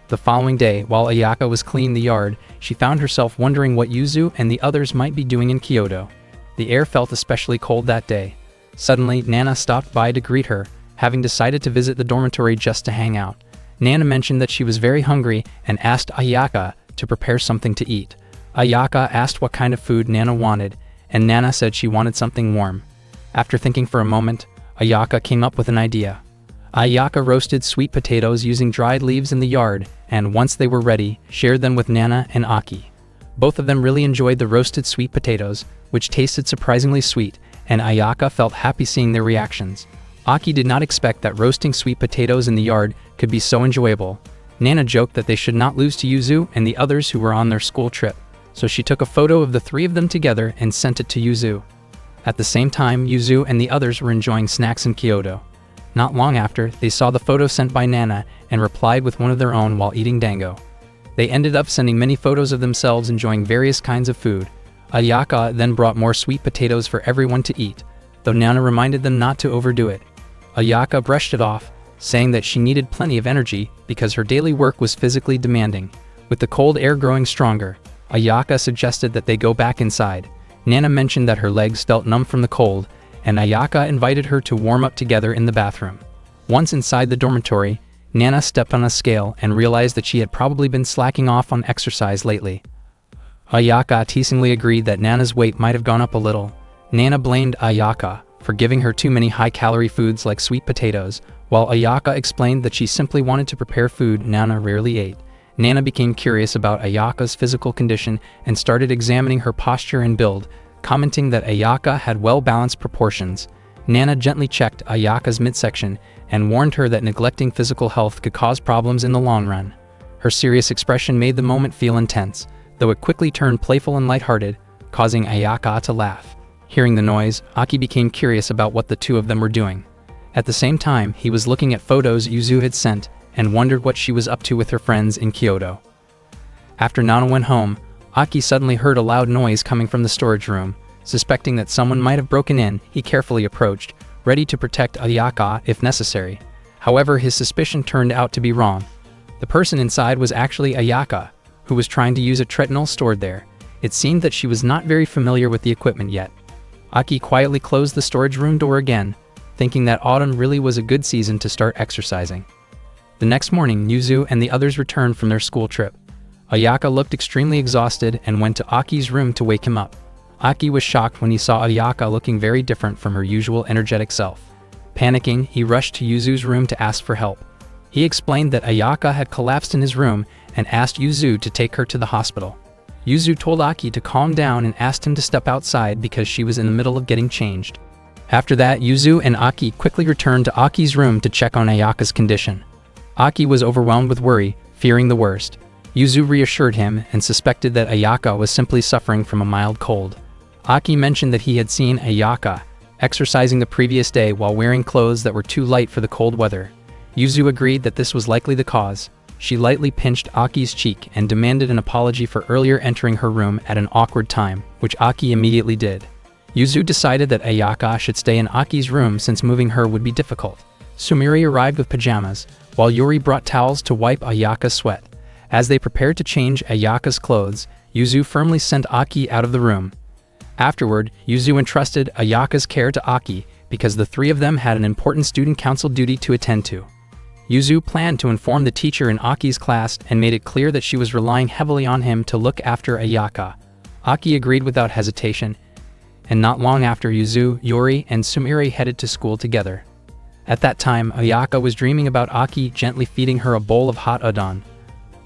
The following day, while Ayaka was cleaning the yard, she found herself wondering what Yuzu and the others might be doing in Kyoto. The air felt especially cold that day. Suddenly, Nana stopped by to greet her, having decided to visit the dormitory just to hang out. Nana mentioned that she was very hungry and asked Ayaka to prepare something to eat. Ayaka asked what kind of food Nana wanted, and Nana said she wanted something warm. After thinking for a moment, Ayaka came up with an idea. Ayaka roasted sweet potatoes using dried leaves in the yard, and once they were ready, shared them with Nana and Aki. Both of them really enjoyed the roasted sweet potatoes, which tasted surprisingly sweet, and Ayaka felt happy seeing their reactions. Aki did not expect that roasting sweet potatoes in the yard could be so enjoyable. Nana joked that they should not lose to Yuzu and the others who were on their school trip, so she took a photo of the 3 of them together and sent it to Yuzu. At the same time, Yuzu and the others were enjoying snacks in Kyoto. Not long after, they saw the photo sent by Nana and replied with one of their own while eating dango. They ended up sending many photos of themselves enjoying various kinds of food. Ayaka then brought more sweet potatoes for everyone to eat, though Nana reminded them not to overdo it. Ayaka brushed it off, saying that she needed plenty of energy because her daily work was physically demanding. With the cold air growing stronger, Ayaka suggested that they go back inside. Nana mentioned that her legs felt numb from the cold, and Ayaka invited her to warm up together in the bathroom. Once inside the dormitory, Nana stepped on a scale and realized that she had probably been slacking off on exercise lately. Ayaka teasingly agreed that Nana's weight might have gone up a little. Nana blamed Ayaka for giving her too many high-calorie foods like sweet potatoes, while Ayaka explained that she simply wanted to prepare food Nana rarely ate. Nana became curious about Ayaka's physical condition and started examining her posture and build, commenting that Ayaka had well-balanced proportions. Nana gently checked Ayaka's midsection and warned her that neglecting physical health could cause problems in the long run. Her serious expression made the moment feel intense, though it quickly turned playful and lighthearted, causing Ayaka to laugh. Hearing the noise, Aki became curious about what the two of them were doing. At the same time, he was looking at photos Yuzu had sent and wondered what she was up to with her friends in Kyoto. After Nana went home, Aki suddenly heard a loud noise coming from the storage room. Suspecting that someone might have broken in, he carefully approached, ready to protect Ayaka if necessary. However, his suspicion turned out to be wrong. The person inside was actually Ayaka, who was trying to use a treadmill stored there. It seemed that she was not very familiar with the equipment yet. Aki quietly closed the storage room door again, thinking that autumn really was a good season to start exercising. The next morning, Yuzu and the others returned from their school trip. Ayaka looked extremely exhausted and went to Aki's room to wake him up. Aki was shocked when he saw Ayaka looking very different from her usual energetic self. Panicking, he rushed to Yuzu's room to ask for help. He explained that Ayaka had collapsed in his room and asked Yuzu to take her to the hospital. Yuzu told Aki to calm down and asked him to step outside because she was in the middle of getting changed. After that, Yuzu and Aki quickly returned to Aki's room to check on Ayaka's condition. Aki was overwhelmed with worry, fearing the worst. Yuzu reassured him and suspected that Ayaka was simply suffering from a mild cold. Aki mentioned that he had seen Ayaka exercising the previous day while wearing clothes that were too light for the cold weather. Yuzu agreed that this was likely the cause. She lightly pinched Aki's cheek and demanded an apology for earlier entering her room at an awkward time, which Aki immediately did. Yuzu decided that Ayaka should stay in Aki's room since moving her would be difficult. Sumire arrived with pajamas, while Yuri brought towels to wipe Ayaka's sweat. As they prepared to change Ayaka's clothes, Yuzu firmly sent Aki out of the room. Afterward, Yuzu entrusted Ayaka's care to Aki because the three of them had an important student council duty to attend to. Yuzu planned to inform the teacher in Aki's class and made it clear that she was relying heavily on him to look after Ayaka. Aki agreed without hesitation, and not long after, Yuzu, Yuri, and Sumire headed to school together. At that time, Ayaka was dreaming about Aki gently feeding her a bowl of hot udon.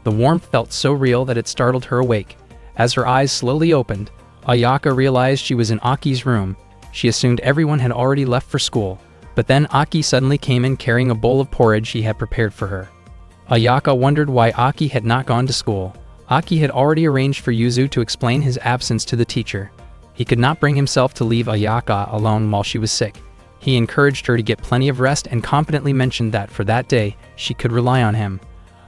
The warmth felt so real that it startled her awake. As her eyes slowly opened, Ayaka realized she was in Aki's room. She assumed everyone had already left for school, but then Aki suddenly came in carrying a bowl of porridge he had prepared for her. Ayaka wondered why Aki had not gone to school. Aki had already arranged for Yuzu to explain his absence to the teacher. He could not bring himself to leave Ayaka alone while she was sick. He encouraged her to get plenty of rest and confidently mentioned that for that day, she could rely on him.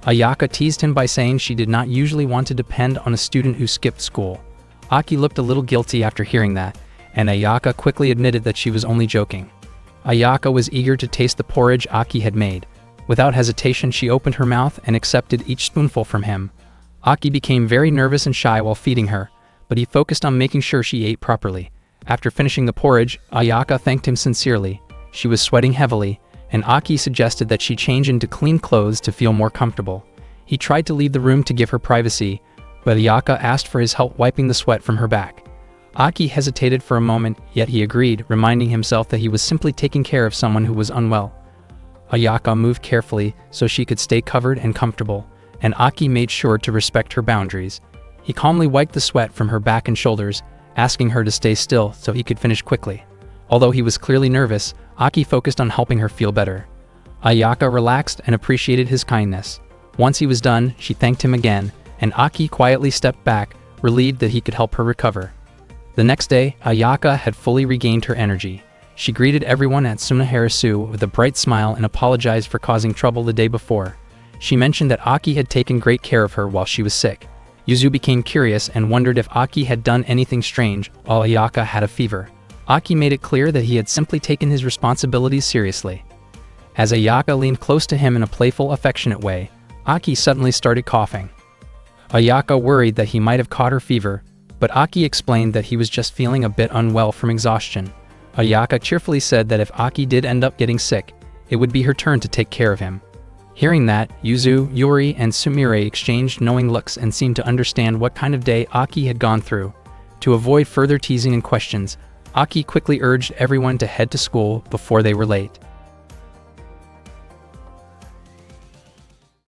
Ayaka teased him by saying she did not usually want to depend on a student who skipped school. Aki looked a little guilty after hearing that, and Ayaka quickly admitted that she was only joking. Ayaka was eager to taste the porridge Aki had made. Without hesitation, she opened her mouth and accepted each spoonful from him. Aki became very nervous and shy while feeding her, but he focused on making sure she ate properly. After finishing the porridge, Ayaka thanked him sincerely. She was sweating heavily, and Aki suggested that she change into clean clothes to feel more comfortable. He tried to leave the room to give her privacy, but Ayaka asked for his help wiping the sweat from her back. Aki hesitated for a moment, yet he agreed, reminding himself that he was simply taking care of someone who was unwell. Ayaka moved carefully so she could stay covered and comfortable, and Aki made sure to respect her boundaries. He calmly wiped the sweat from her back and shoulders, asking her to stay still so he could finish quickly. Although he was clearly nervous, Aki focused on helping her feel better. Ayaka relaxed and appreciated his kindness. Once he was done, she thanked him again, and Aki quietly stepped back, relieved that he could help her recover. The next day, Ayaka had fully regained her energy. She greeted everyone at Sunaharasu with a bright smile and apologized for causing trouble the day before. She mentioned that Aki had taken great care of her while she was sick. Yuzu became curious and wondered if Aki had done anything strange while Ayaka had a fever. Aki made it clear that he had simply taken his responsibilities seriously. As Ayaka leaned close to him in a playful, affectionate way, Aki suddenly started coughing. Ayaka worried that he might have caught her fever, but Aki explained that he was just feeling a bit unwell from exhaustion. Ayaka cheerfully said that if Aki did end up getting sick, it would be her turn to take care of him. Hearing that, Yuzu, Yuri, and Sumire exchanged knowing looks and seemed to understand what kind of day Aki had gone through. To avoid further teasing and questions, Aki quickly urged everyone to head to school before they were late.